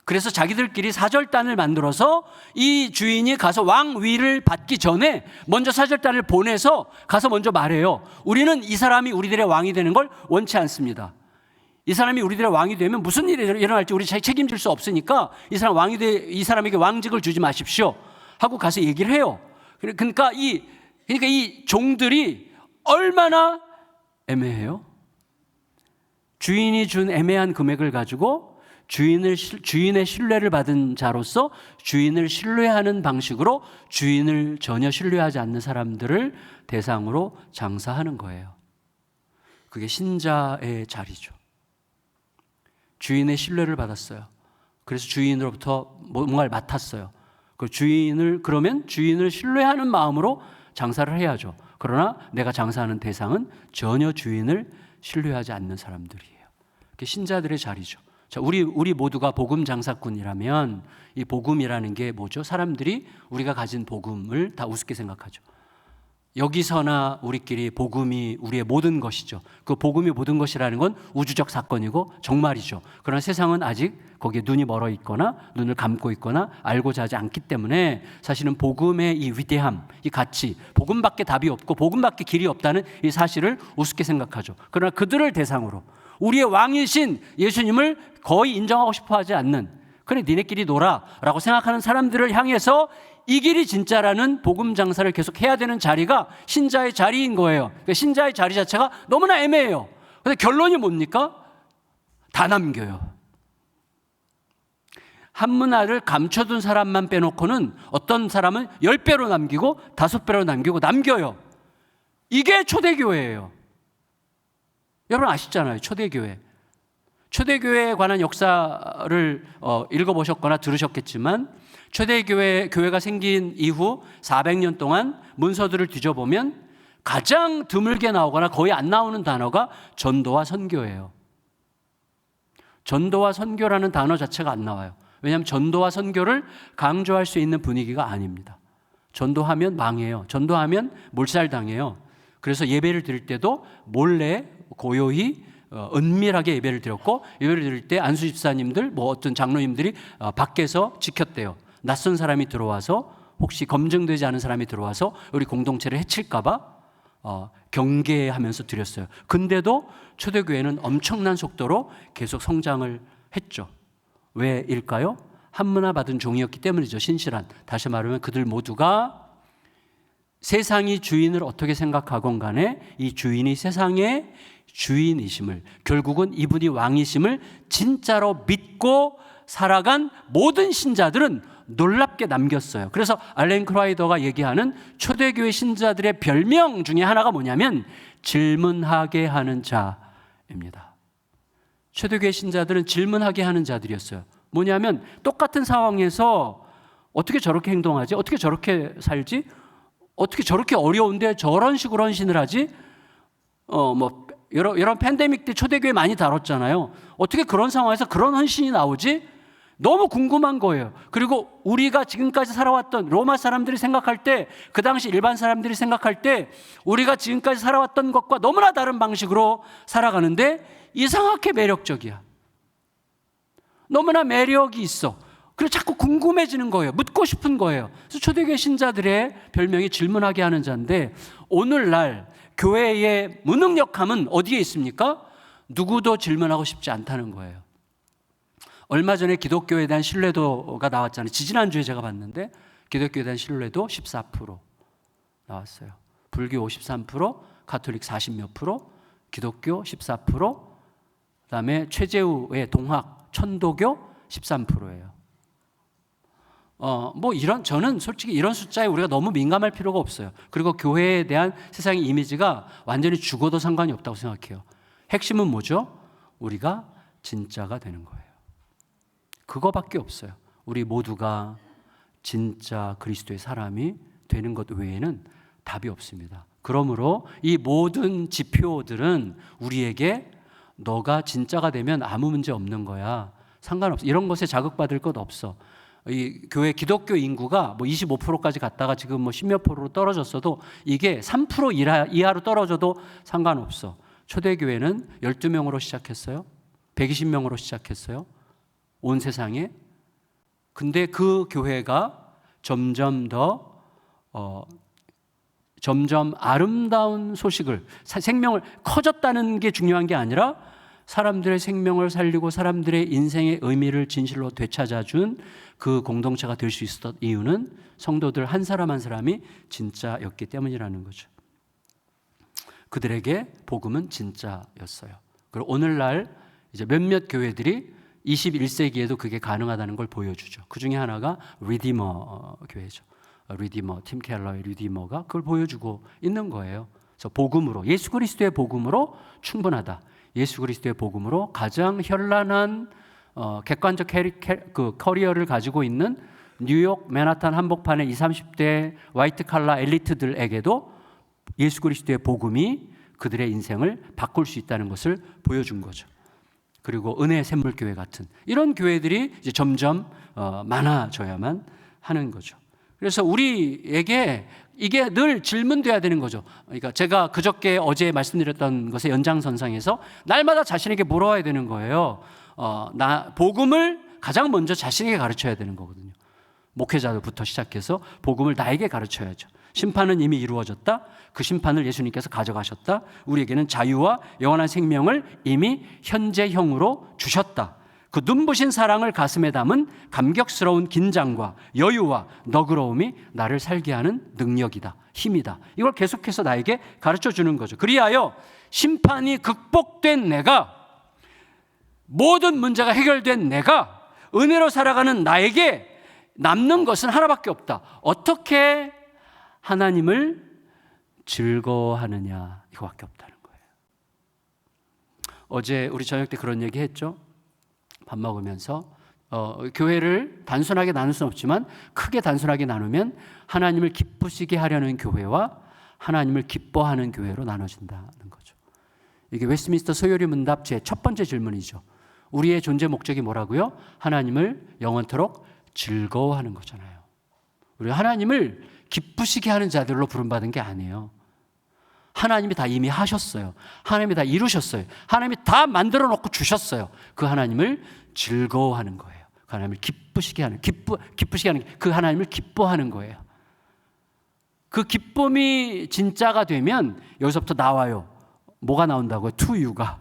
Speaker 6: 그래서 자기들끼리 사절단을 만들어서 이 주인이 가서 왕위를 받기 전에 먼저 사절단을 보내서 가서 먼저 말해요. 우리는 이 사람이 우리들의 왕이 되는 걸 원치 않습니다. 이 사람이 우리들의 왕이 되면 무슨 일이 일어날지 우리 책임질 수 없으니까 이 사람에게 왕직을 주지 마십시오 하고 가서 얘기를 해요. 그러니까 이 그러니까 이 종들이 얼마나 애매해요? 주인이 준 애매한 금액을 가지고 주인의 신뢰를 받은 자로서 주인을 신뢰하는 방식으로 주인을 전혀 신뢰하지 않는 사람들을 대상으로 장사하는 거예요. 그게 신자의 자리죠. 주인의 신뢰를 받았어요. 그래서 주인으로부터 뭔가를 맡았어요. 그러면 주인을 신뢰하는 마음으로 장사를 해야죠. 그러나 내가 장사하는 대상은 전혀 주인을 신뢰하지 않는 사람들이에요. 그게 신자들의 자리죠. 자, 우리 모두가 복음 장사꾼이라면 이 복음이라는 게 뭐죠? 사람들이 우리가 가진 복음을 다 우습게 생각하죠. 여기서나 우리끼리 복음이 우리의 모든 것이죠. 그 복음이 모든 것이라는 건 우주적 사건이고 정말이죠. 그러나 세상은 아직 거기에 눈이 멀어 있거나 눈을 감고 있거나 알고자 하지 않기 때문에 사실은 복음의 이 위대함, 이 가치, 복음밖에 답이 없고 복음밖에 길이 없다는 이 사실을 우습게 생각하죠. 그러나 그들을 대상으로 우리의 왕이신 예수님을 거의 인정하고 싶어 하지 않는, 그래 니네끼리 놀아 라고 생각하는 사람들을 향해서 이 길이 진짜라는 복음 장사를 계속 해야 되는 자리가 신자의 자리인 거예요. 그러니까 신자의 자리 자체가 너무나 애매해요. 근데 결론이 뭡니까? 다 남겨요. 한문화를 감춰둔 사람만 빼놓고는 어떤 사람은 10배로 남기고 5배로 남기고 남겨요. 이게 초대교회예요. 여러분 아시잖아요. 초대교회. 초대교회에 관한 역사를 읽어보셨거나 들으셨겠지만 초대교회가 생긴 이후 400년 동안 문서들을 뒤져보면 가장 드물게 나오거나 거의 안 나오는 단어가 전도와 선교예요. 전도와 선교라는 단어 자체가 안 나와요. 왜냐하면 전도와 선교를 강조할 수 있는 분위기가 아닙니다. 전도하면 망해요. 전도하면 몰살당해요. 그래서 예배를 드릴 때도 몰래 고요히 은밀하게 예배를 드렸고, 예배를 드릴 때 안수 집사님들 어떤 장로님들이 밖에서 지켰대요. 낯선 사람이 들어와서 혹시 검증되지 않은 사람이 들어와서 우리 공동체를 해칠까 봐 경계하면서 드렸어요. 근데도 초대교회는 엄청난 속도로 계속 성장을 했죠. 왜일까요? 한문화 받은 종이었기 때문이죠. 신실한. 다시 말하면 그들 모두가 세상이 주인을 어떻게 생각하건 간에 이 주인이 세상의 주인이심을, 결국은 이분이 왕이심을 진짜로 믿고 살아간 모든 신자들은 놀랍게 남겼어요. 그래서 알렌 크라이더가 얘기하는 초대교회 신자들의 별명 중에 하나가 뭐냐면 질문하게 하는 자입니다. 초대교회 신자들은 질문하게 하는 자들이었어요. 뭐냐면 똑같은 상황에서 어떻게 저렇게 행동하지? 어떻게 저렇게 살지? 어떻게 저렇게 어려운데 저런 식으로 헌신을 하지? 이런 팬데믹 때 초대교회 많이 다뤘잖아요. 어떻게 그런 상황에서 그런 헌신이 나오지? 너무 궁금한 거예요. 그리고 우리가 지금까지 살아왔던 로마 사람들이 생각할 때, 그 당시 일반 사람들이 생각할 때 우리가 지금까지 살아왔던 것과 너무나 다른 방식으로 살아가는데 이상하게 매력적이야. 너무나 매력이 있어. 그리고 자꾸 궁금해지는 거예요. 묻고 싶은 거예요. 그래서 초대교회 신자들의 별명이 질문하게 하는 자인데, 오늘날 교회의 무능력함은 어디에 있습니까? 누구도 질문하고 싶지 않다는 거예요. 얼마 전에 기독교에 대한 신뢰도가 나왔잖아요. 지지난주에 제가 봤는데 기독교에 대한 신뢰도 14% 나왔어요. 불교 53%, 가톨릭 40몇 %, 기독교 14%, 그다음에 최재우의 동학, 천도교 13%예요. 저는 솔직히 이런 숫자에 우리가 너무 민감할 필요가 없어요. 그리고 교회에 대한 세상의 이미지가 완전히 죽어도 상관이 없다고 생각해요. 핵심은 뭐죠? 우리가 진짜가 되는 거예요. 그거밖에 없어요. 우리 모두가 진짜 그리스도의 사람이 되는 것 외에는 답이 없습니다. 그러므로 이 모든 지표들은 우리에게 너가 진짜가 되면 아무 문제 없는 거야. 상관없어. 이런 것에 자극받을 것 없어. 이 교회 기독교 인구가 25%까지 갔다가 지금 10몇 %로 떨어졌어도 이게 3% 이하로 떨어져도 상관없어. 초대교회는 12명으로 시작했어요. 120명으로 시작했어요. 온 세상에. 근데 그 교회가 점점 아름다운 소식을, 생명을 커졌다는 게 중요한 게 아니라 사람들의 생명을 살리고 사람들의 인생의 의미를 진실로 되찾아준 그 공동체가 될 수 있었던 이유는 성도들 한 사람 한 사람이 진짜였기 때문이라는 거죠. 그들에게 복음은 진짜였어요. 그리고 오늘날 이제 몇몇 교회들이 21세기에도 그게 가능하다는 걸 보여주죠. 그 중에 하나가 리디머 교회죠. 리디머, 팀 켈러의 리디머가 그걸 보여주고 있는 거예요. 그래서 복음으로, 예수 그리스도의 복음으로 충분하다. 예수 그리스도의 복음으로 가장 현란한 객관적 커리어를 가지고 있는 뉴욕 맨하탄 한복판의 20, 30대 화이트 칼라 엘리트들에게도 예수 그리스도의 복음이 그들의 인생을 바꿀 수 있다는 것을 보여준 거죠. 그리고 은혜의 샘물교회 같은 이런 교회들이 이제 점점 많아져야만 하는 거죠. 그래서 우리에게 이게 늘 질문돼야 되는 거죠. 그러니까 제가 그저께 어제 말씀드렸던 것의 연장선상에서 날마다 자신에게 물어야 되는 거예요. 복음을 가장 먼저 자신에게 가르쳐야 되는 거거든요. 목회자부터 시작해서 복음을 나에게 가르쳐야죠. 심판은 이미 이루어졌다. 그 심판을 예수님께서 가져가셨다. 우리에게는 자유와 영원한 생명을 이미 현재형으로 주셨다. 그 눈부신 사랑을 가슴에 담은 감격스러운 긴장과 여유와 너그러움이 나를 살게 하는 능력이다. 힘이다. 이걸 계속해서 나에게 가르쳐 주는 거죠. 그리하여 심판이 극복된 내가, 모든 문제가 해결된 내가, 은혜로 살아가는 나에게 남는 것은 하나밖에 없다. 어떻게 하나님을 즐거워하느냐, 이거밖에 없다는 거예요. 어제 우리 저녁 때 그런 얘기 했죠. 밥 먹으면서 교회를 단순하게 나눌 수는 없지만 크게 단순하게 나누면 하나님을 기쁘시게 하려는 교회와 하나님을 기뻐하는 교회로 나눠진다는 거죠. 이게 웨스트민스터 소요리 문답 제 첫 번째 질문이죠. 우리의 존재 목적이 뭐라고요? 하나님을 영원토록 즐거워하는 거잖아요. 우리 하나님을 기쁘시게 하는 자들로 부름받은 게 아니에요. 하나님이 다 이미 하셨어요. 하나님이 다 이루셨어요. 하나님이 다 만들어 놓고 주셨어요. 그 하나님을 즐거워하는 거예요. 그 하나님을 기쁘시게 하는, 기쁘시게 하는, 그 하나님을 기뻐하는 거예요. 그 기쁨이 진짜가 되면 여기서부터 나와요. 뭐가 나온다고요? 투유가,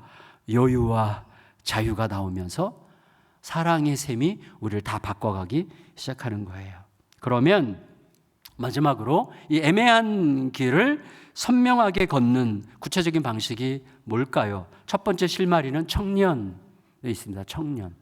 Speaker 6: 여유와 자유가 나오면서 사랑의 셈이 우리를 다 바꿔가기 시작하는 거예요. 그러면 마지막으로 이 애매한 길을 선명하게 걷는 구체적인 방식이 뭘까요? 첫 번째 실마리는 청년에 있습니다. 청년.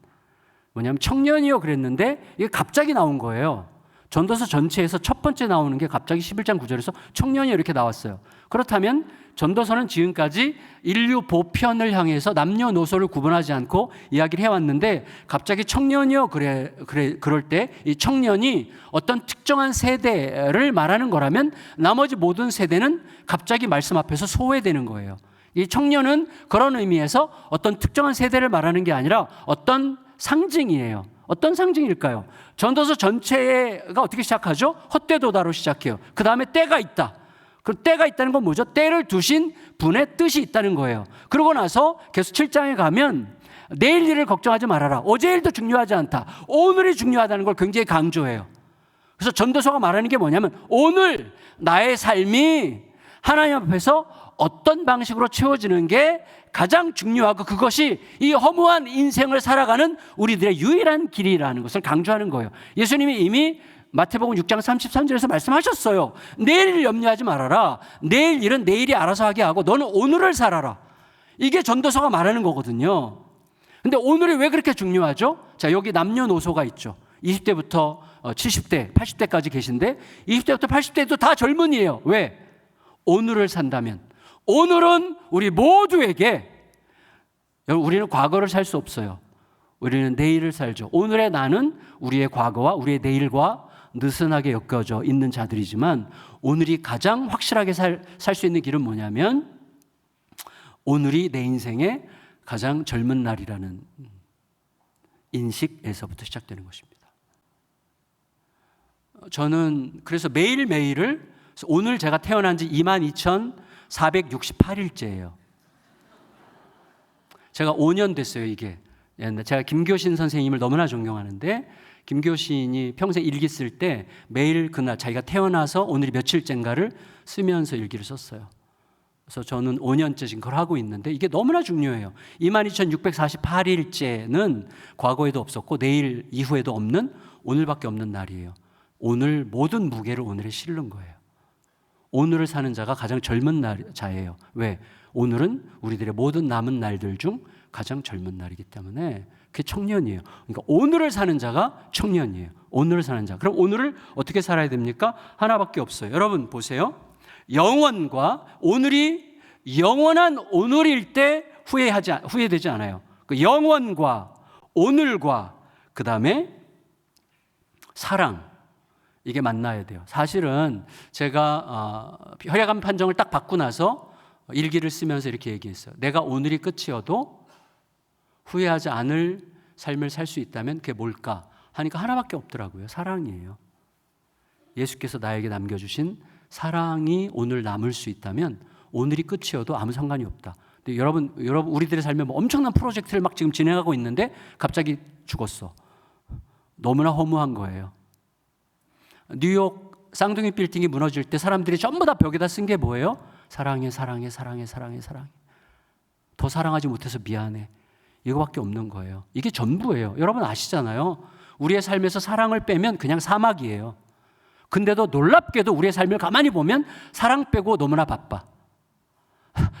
Speaker 6: 뭐냐면 청년이요 그랬는데 이게 갑자기 나온 거예요. 전도서 전체에서 첫 번째 나오는 게 갑자기 11장 9절에서 청년이 이렇게 나왔어요. 그렇다면 전도서는 지금까지 인류 보편을 향해서 남녀노소를 구분하지 않고 이야기를 해왔는데 갑자기 청년이요 그럴 때 이 청년이 어떤 특정한 세대를 말하는 거라면 나머지 모든 세대는 갑자기 말씀 앞에서 소외되는 거예요. 이 청년은 그런 의미에서 어떤 특정한 세대를 말하는 게 아니라 어떤 상징이에요. 어떤 상징일까요? 전도서 전체가 어떻게 시작하죠? 헛되도다로 시작해요. 그 다음에 때가 있다. 그 때가 있다는 건 뭐죠? 때를 두신 분의 뜻이 있다는 거예요. 그러고 나서 계속 7장에 가면 내일 일을 걱정하지 말아라. 어제 일도 중요하지 않다. 오늘이 중요하다는 걸 굉장히 강조해요. 그래서 전도서가 말하는 게 뭐냐면 오늘 나의 삶이 하나님 앞에서 어떤 방식으로 채워지는 게 가장 중요하고 그것이 이 허무한 인생을 살아가는 우리들의 유일한 길이라는 것을 강조하는 거예요. 예수님이 이미 마태복음 6장 33절에서 말씀하셨어요. 내일을 염려하지 말아라. 내일 일은 내일이 알아서 하게 하고 너는 오늘을 살아라. 이게 전도서가 말하는 거거든요. 근데 오늘이 왜 그렇게 중요하죠? 자, 여기 남녀노소가 있죠. 20대부터 70대, 80대까지 계신데 20대부터 80대도 다 젊은이에요. 왜? 오늘을 산다면 오늘은 우리 모두에게, 우리는 과거를 살 수 없어요. 우리는 내일을 살죠. 오늘의 나는 우리의 과거와 우리의 내일과 느슨하게 엮여져 있는 자들이지만 오늘이 가장 확실하게 살 수 있는 길은 뭐냐면 오늘이 내 인생의 가장 젊은 날이라는 인식에서부터 시작되는 것입니다. 저는 그래서 매일매일을, 오늘 제가 태어난 지 22,468일째예요. 제가 5년 됐어요, 이게. 제가 김교신 선생님을 너무나 존경하는데 김교신이 평생 일기 쓸 때 매일 그날 자기가 태어나서 오늘이 며칠째인가를 쓰면서 일기를 썼어요. 저는 5년째 지금 그걸 하고 있는데 이게 너무나 중요해요. 22,648일째는 과거에도 없었고 내일 이후에도 없는 오늘밖에 없는 날이에요. 오늘 모든 무게를 오늘에 실는 거예요. 오늘을 사는 자가 가장 젊은 자예요. 왜? 오늘은 우리들의 모든 남은 날들 중 가장 젊은 날이기 때문에 그게 청년이에요. 그러니까 오늘을 사는 자가 청년이에요. 오늘을 사는 자. 그럼 오늘을 어떻게 살아야 됩니까? 하나밖에 없어요. 여러분 보세요. 영원과 오늘이 영원한 오늘일 때 후회되지 않아요. 그 영원과 오늘과 그 다음에 사랑, 이게 만나야 돼요. 사실은 제가 혈액암 판정을 딱 받고 나서 일기를 쓰면서 이렇게 얘기했어요. 내가 오늘이 끝이어도 후회하지 않을 삶을 살 수 있다면 그게 뭘까? 하니까 하나밖에 없더라고요. 사랑이에요. 예수께서 나에게 남겨주신 사랑이 오늘 남을 수 있다면 오늘이 끝이어도 아무 상관이 없다. 근데 여러분 우리들의 삶에 뭐 엄청난 프로젝트를 막 지금 진행하고 있는데 갑자기 죽었어. 너무나 허무한 거예요. 뉴욕 쌍둥이 빌딩이 무너질 때 사람들이 전부 다 벽에다 쓴 게 뭐예요? 사랑해, 사랑해, 사랑해, 사랑해, 사랑해. 더 사랑하지 못해서 미안해. 이거밖에 없는 거예요. 이게 전부예요. 여러분 아시잖아요. 우리의 삶에서 사랑을 빼면 그냥 사막이에요. 근데도 놀랍게도 우리의 삶을 가만히 보면 사랑 빼고 너무나 바빠.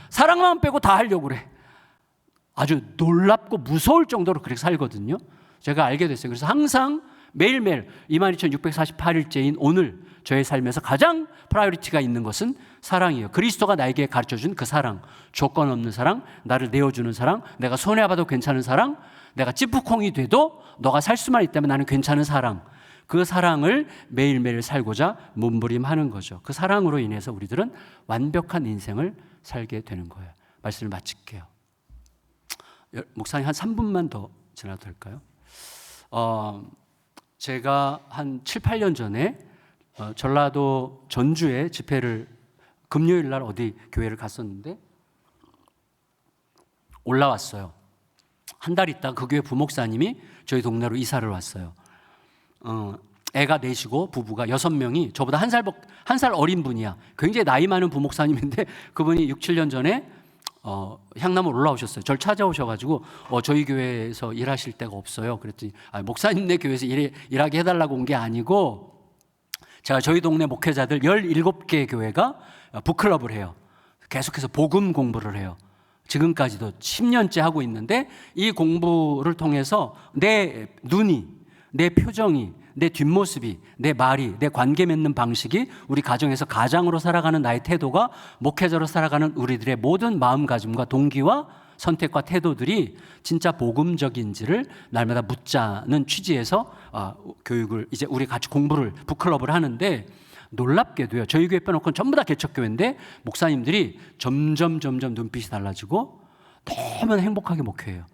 Speaker 6: 사랑만 빼고 다 하려고 그래. 아주 놀랍고 무서울 정도로 그렇게 살거든요. 제가 알게 됐어요. 그래서 항상 매일매일 22,648일째인 오늘 저의 삶에서 가장 프라이어리티가 있는 것은 사랑이에요. 그리스도가 나에게 가르쳐준 그 사랑, 조건 없는 사랑, 나를 내어주는 사랑, 내가 손해봐도 괜찮은 사랑, 내가 찌푸콩이 돼도 너가 살 수만 있다면 나는 괜찮은 사랑, 그 사랑을 매일매일 살고자 몸부림하는 거죠. 그 사랑으로 인해서 우리들은 완벽한 인생을 살게 되는 거예요. 말씀을 마칠게요. 목사님 한 3분만 더 지나도 될까요? 제가 한 7, 8년 전에 전라도 전주에 집회를 금요일 날 어디 교회를 갔었는데 올라왔어요. 한 달 있다가 그 교회 부목사님이 저희 동네로 이사를 왔어요. 애가 넷이고 부부가 6명이 저보다 한 살 어린 분이야. 굉장히 나이 많은 부목사님인데 그분이 6, 7년 전에 향남을 올라오셨어요. 저를 찾아오셔가지고 저희 교회에서 일하실 데가 없어요. 그랬더니 목사님네 교회에서 일하게 해달라고 온 게 아니고 제가 저희 동네 목회자들 17개 교회가 북클럽을 해요. 계속해서 복음 공부를 해요. 지금까지도 10년째 하고 있는데 이 공부를 통해서 내 눈이, 내 표정이, 내 뒷모습이, 내 말이, 내 관계 맺는 방식이 우리 가정에서 가장으로 살아가는 나의 태도가 목회자로 살아가는 우리들의 모든 마음가짐과 동기와 선택과 태도들이 진짜 복음적인지를 날마다 묻자는 취지에서 교육을 이제 우리 같이 공부를 북클럽을 하는데 놀랍게도요. 저희 교회 빼놓고는 전부 다 개척교회인데 목사님들이 점점 눈빛이 달라지고 너무나 행복하게 목회해요.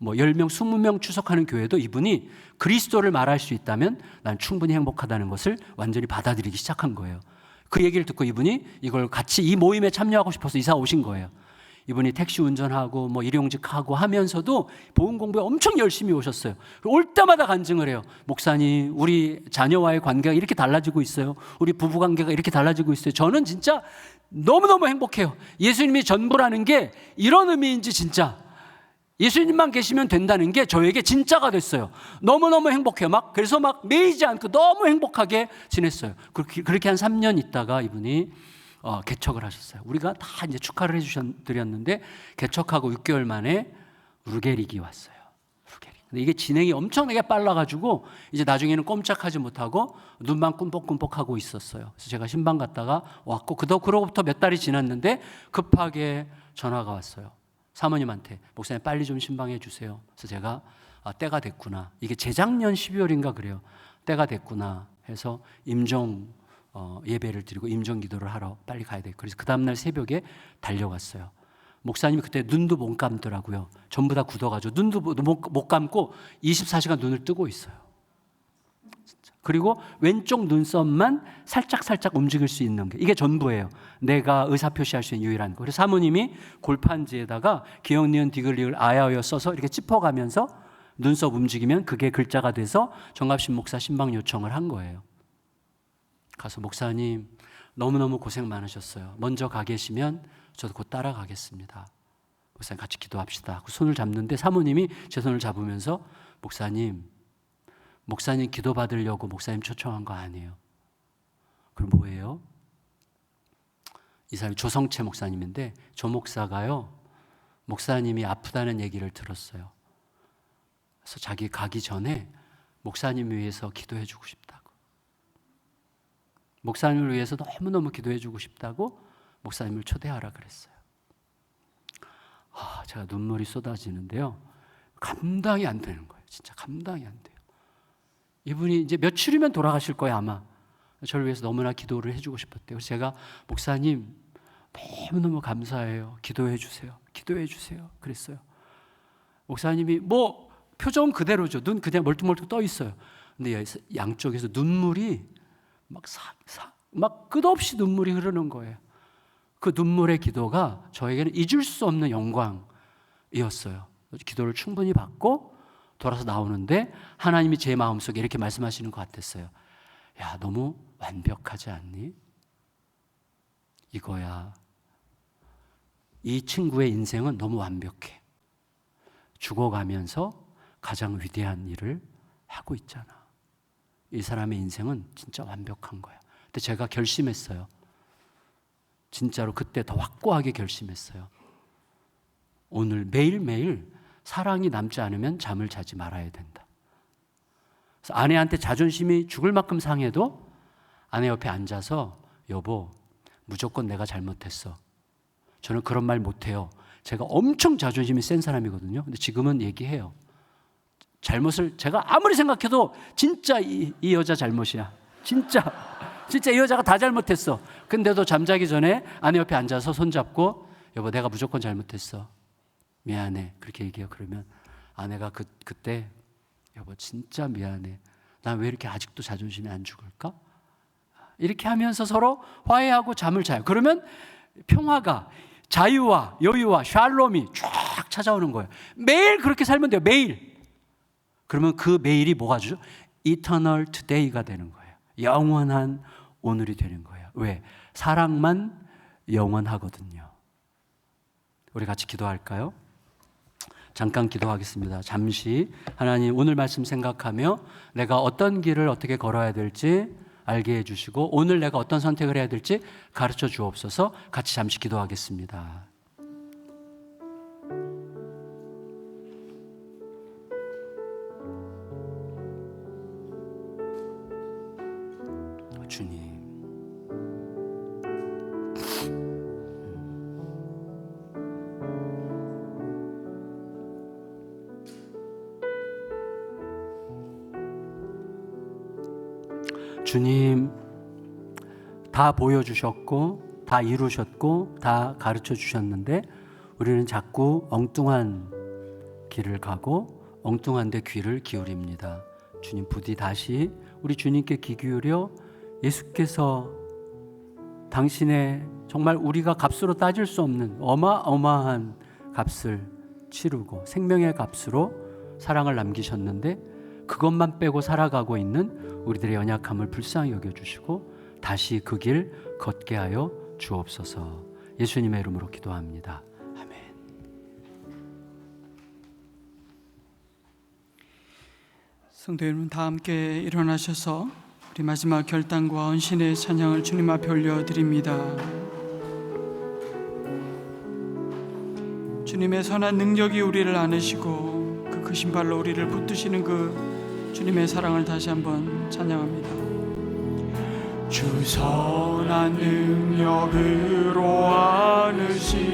Speaker 6: 10명, 20명 추석하는 교회도 이분이 그리스도를 말할 수 있다면 난 충분히 행복하다는 것을 완전히 받아들이기 시작한 거예요. 그 얘기를 듣고 이분이 이걸 같이 이 모임에 참여하고 싶어서 이사 오신 거예요. 이분이 택시 운전하고 일용직하고 하면서도 복음 공부에 엄청 열심히 오셨어요. 올 때마다 간증을 해요. 목사님, 우리 자녀와의 관계가 이렇게 달라지고 있어요. 우리 부부 관계가 이렇게 달라지고 있어요. 저는 진짜 너무너무 행복해요. 예수님이 전부라는 게 이런 의미인지 진짜 예수님만 계시면 된다는 게 저에게 진짜가 됐어요. 너무너무 행복해요. 그래서 매이지 않고 너무 행복하게 지냈어요. 그렇게 한 3년 있다가 이분이 개척을 하셨어요. 우리가 다 이제 축하를 해드렸는데 개척하고 6개월 만에 루게릭이 왔어요. 루게릭. 근데 이게 진행이 엄청나게 빨라가지고 이제 나중에는 꼼짝하지 못하고 눈만 꿈뻑꿈뻑하고 있었어요. 그래서 제가 신방 갔다가 왔고 그로부터 몇 달이 지났는데 급하게 전화가 왔어요. 사모님한테 목사님 빨리 좀 신방해 주세요. 그래서 제가 때가 됐구나. 이게 재작년 12월인가 그래요. 때가 됐구나 해서 임종 예배를 드리고 임종 기도를 하러 빨리 가야 돼. 그래서 그 다음날 새벽에 달려갔어요. 목사님이 그때 눈도 못 감더라고요. 전부 다 굳어가지고 눈도 못 감고 24시간 눈을 뜨고 있어요. 진짜. 그리고 왼쪽 눈썹만 살짝 움직일 수 있는 게 이게 전부예요. 내가 의사표시할 수 있는 유일한 거. 그래서 사모님이 골판지에다가 기역, 니은, 디귿, 리을, 아야어여 써서 이렇게 짚어가면서 눈썹 움직이면 그게 글자가 돼서 정갑신 목사 신방 요청을 한 거예요. 가서 목사님 너무너무 고생 많으셨어요. 먼저 가 계시면 저도 곧 따라가겠습니다. 목사님 같이 기도합시다 하고 손을 잡는데 사모님이 제 손을 잡으면서 목사님 기도 받으려고 목사님 초청한 거 아니에요. 그럼 뭐예요? 이 사람이 조성채 목사님인데 조 목사가요, 목사님이 아프다는 얘기를 들었어요. 그래서 자기 가기 전에 목사님 위해서 기도해 주고 싶다고, 목사님을 위해서 너무너무 기도해 주고 싶다고 목사님을 초대하라 그랬어요. 제가 눈물이 쏟아지는데요, 감당이 안 되는 거예요. 진짜 감당이 안 돼요. 이분이 이제 며칠이면 돌아가실 거예요 아마. 저를 위해서 너무나 기도를 해주고 싶었대요. 그래서 제가 목사님 너무너무 감사해요, 기도해 주세요, 기도해 주세요 그랬어요. 목사님이 뭐 표정 그대로죠. 눈 그냥 멀뚱멀뚱 떠 있어요. 근데 양쪽에서 눈물이 막 끝없이 눈물이 흐르는 거예요. 그 눈물의 기도가 저에게는 잊을 수 없는 영광이었어요. 기도를 충분히 받고 돌아서 나오는데 하나님이 제 마음속에 이렇게 말씀하시는 것 같았어요. 야, 너무 완벽하지 않니? 이거야. 이 친구의 인생은 너무 완벽해. 죽어가면서 가장 위대한 일을 하고 있잖아. 이 사람의 인생은 진짜 완벽한 거야. 근데 제가 결심했어요. 진짜로 그때 더 확고하게 결심했어요. 오늘 매일매일 사랑이 남지 않으면 잠을 자지 말아야 된다. 그래서 아내한테 자존심이 죽을 만큼 상해도 아내 옆에 앉아서 여보, 무조건 내가 잘못했어. 저는 그런 말 못해요. 제가 엄청 자존심이 센 사람이거든요. 근데 지금은 얘기해요. 잘못을 제가 아무리 생각해도 진짜 이 여자 잘못이야. 진짜 이 여자가 다 잘못했어. 근데도 잠자기 전에 아내 옆에 앉아서 손잡고 여보, 내가 무조건 잘못했어. 미안해. 그렇게 얘기해요. 그러면 아내가 그때 여보, 진짜 미안해. 난 왜 이렇게 아직도 자존심이 안 죽을까? 이렇게 하면서 서로 화해하고 잠을 자요. 그러면 평화가, 자유와 여유와 샬롬이 쫙 찾아오는 거예요. 매일 그렇게 살면 돼요. 매일. 그러면 그 매일이 뭐가 주죠? Eternal Today가 되는 거예요. 영원한 오늘이 되는 거예요. 왜? 사랑만 영원하거든요. 우리 같이 기도할까요? 잠깐 기도하겠습니다. 잠시 하나님, 오늘 말씀 생각하며 내가 어떤 길을 어떻게 걸어야 될지 알게 해주시고 오늘 내가 어떤 선택을 해야 될지 가르쳐 주옵소서. 같이 잠시 기도하겠습니다. 주님, 주님, 다 보여주셨고 다 이루셨고 다 가르쳐 주셨는데 우리는 자꾸 엉뚱한 길을 가고 엉뚱한 데 귀를 기울입니다. 주님, 부디 다시 우리 주님께 귀 기울여 예수께서 당신의 정말 우리가 값으로 따질 수 없는 어마어마한 값을 치르고 생명의 값으로 사랑을 남기셨는데 그것만 빼고 살아가고 있는 우리들의 연약함을 불쌍히 여겨주시고 다시 그 길 걷게 하여 주옵소서. 예수님의 이름으로 기도합니다. 아멘.
Speaker 5: 성도 여러분, 다 함께 일어나셔서 우리 마지막 결단과 헌신의 찬양을 주님 앞에 올려드립니다. 주님의 선한 능력이 우리를 안으시고 그 크신 발로 우리를 붙드시는 그 주님의 사랑을 다시 한번 찬양합니다. 주 선한 능력으로 안으시네,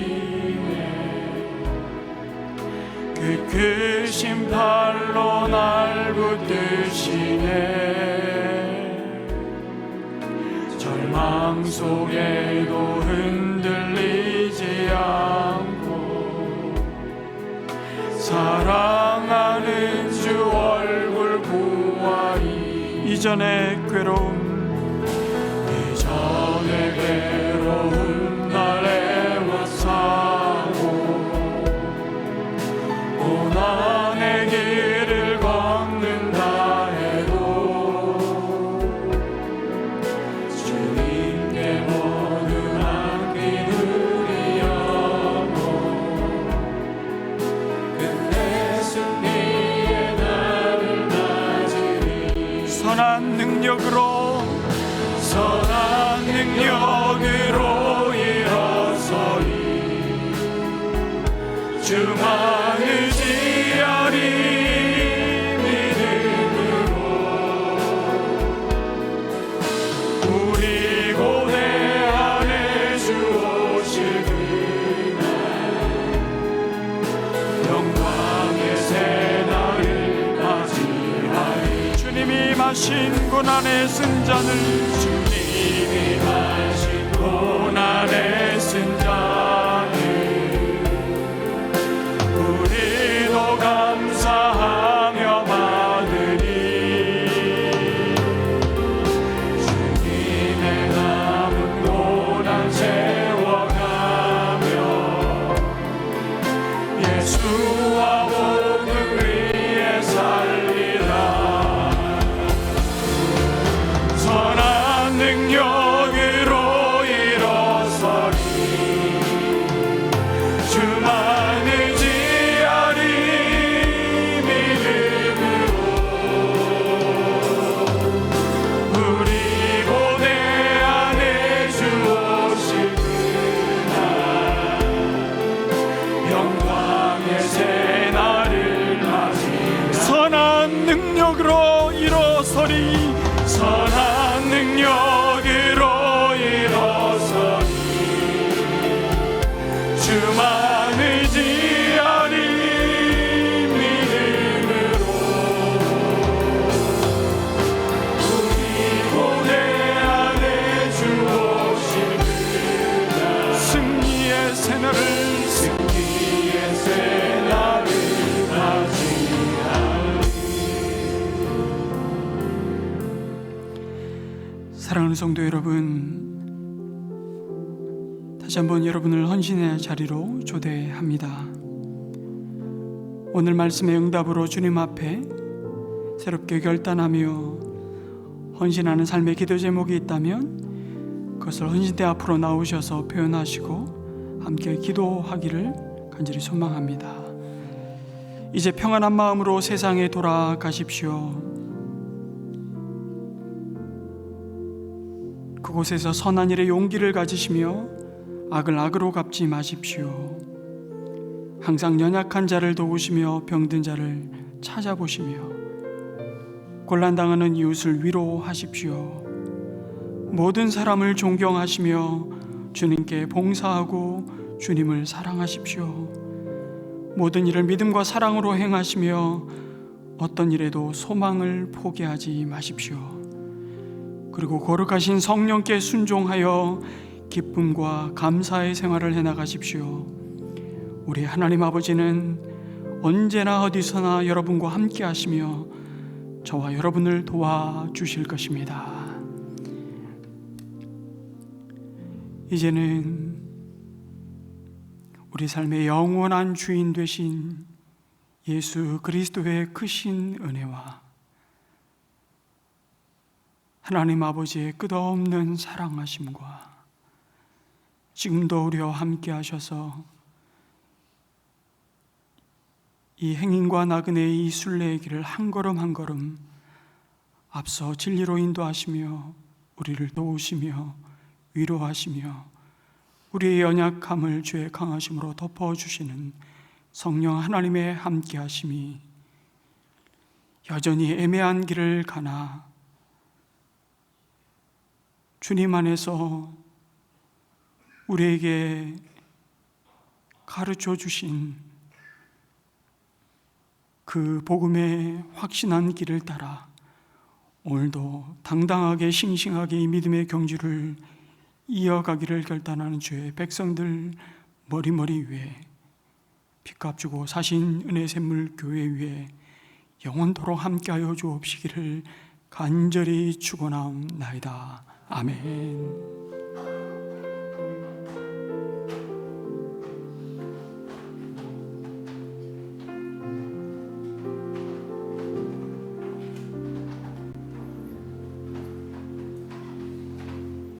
Speaker 5: 그 크신 발로 날 붙드시네. 절망 속에도 흔들리지 않고 사랑하는 주 얼굴 보아이. 이전의 괴로움 날 애워싸고 고난의 길을 걷는다 해도 주님께 모든 맡긴 우리
Speaker 3: 주만 의지하리 믿음으로 우리 고뇌 안에 주 오실 그날 영광의 새날을 맞이하리.
Speaker 5: 주님이 마신 고난의 쓴잔을
Speaker 3: 주님이 마신 고난의 쓴잔을 우리도 감사하며 받으리. 주님의 남은 고난 채워가며 예수와 복음 위에 살리라. 선한 능력으로 일어서리. 주만 의지하리 믿음으로 우리 고뇌 안에 주 오실 그날 영광의 새날을 맞이하리.
Speaker 5: 선한 능력으로 일어서리.
Speaker 3: 선한 능력으로 일어서리. 주만 의지하리 믿음으로 우리 고뇌 안에 주 오실 그날
Speaker 5: 승리의 새날을
Speaker 3: 승리의 새날을 맞이하리.
Speaker 5: 사랑하는 성도 여러분, 다시 한번 여러분을 헌신의 자리로 초대합니다. 오늘 말씀의 응답으로 주님 앞에 새롭게 결단하며 헌신하는 삶의 기도 제목이 있다면 그것을 헌신대 앞으로 나오셔서 표현하시고 함께 기도하기를 간절히 소망합니다. 이제 평안한 마음으로 세상에 돌아가십시오. 그곳에서 선한 일에 용기를 가지시며 악을 악으로 갚지 마십시오. 항상 연약한 자를 도우시며 병든 자를 찾아보시며 곤란당하는 이웃을 위로하십시오. 모든 사람을 존경하시며 주님께 봉사하고 주님을 사랑하십시오. 모든 일을 믿음과 사랑으로 행하시며 어떤 일에도 소망을 포기하지 마십시오. 그리고 거룩하신 성령께 순종하여 기쁨과 감사의 생활을 해나가십시오. 우리 하나님 아버지는 언제나 어디서나 여러분과 함께 하시며 저와 여러분을 도와주실 것입니다. 이제는 우리 삶의 영원한 주인 되신 예수 그리스도의 크신 은혜와 하나님 아버지의 끝없는 사랑하심과 지금도 우리와 함께 하셔서 이 행인과 나그네의 이 순례의 길을 한 걸음 한 걸음 앞서 진리로 인도하시며 우리를 도우시며 위로하시며 우리의 연약함을 주의 강하심으로 덮어주시는 성령 하나님의 함께하심이 여전히 애매한 길을 가나 주님 안에서 우리에게 가르쳐 주신 그 복음의 확신한 길을 따라 오늘도 당당하게 싱싱하게 이 믿음의 경주를 이어가기를 결단하는 주의 백성들 머리머리 위에 빚값 주고 사신 은혜 샘물 교회 위에 영원토록 함께하여 주옵시기를 간절히 축원하옵나이다. 아멘.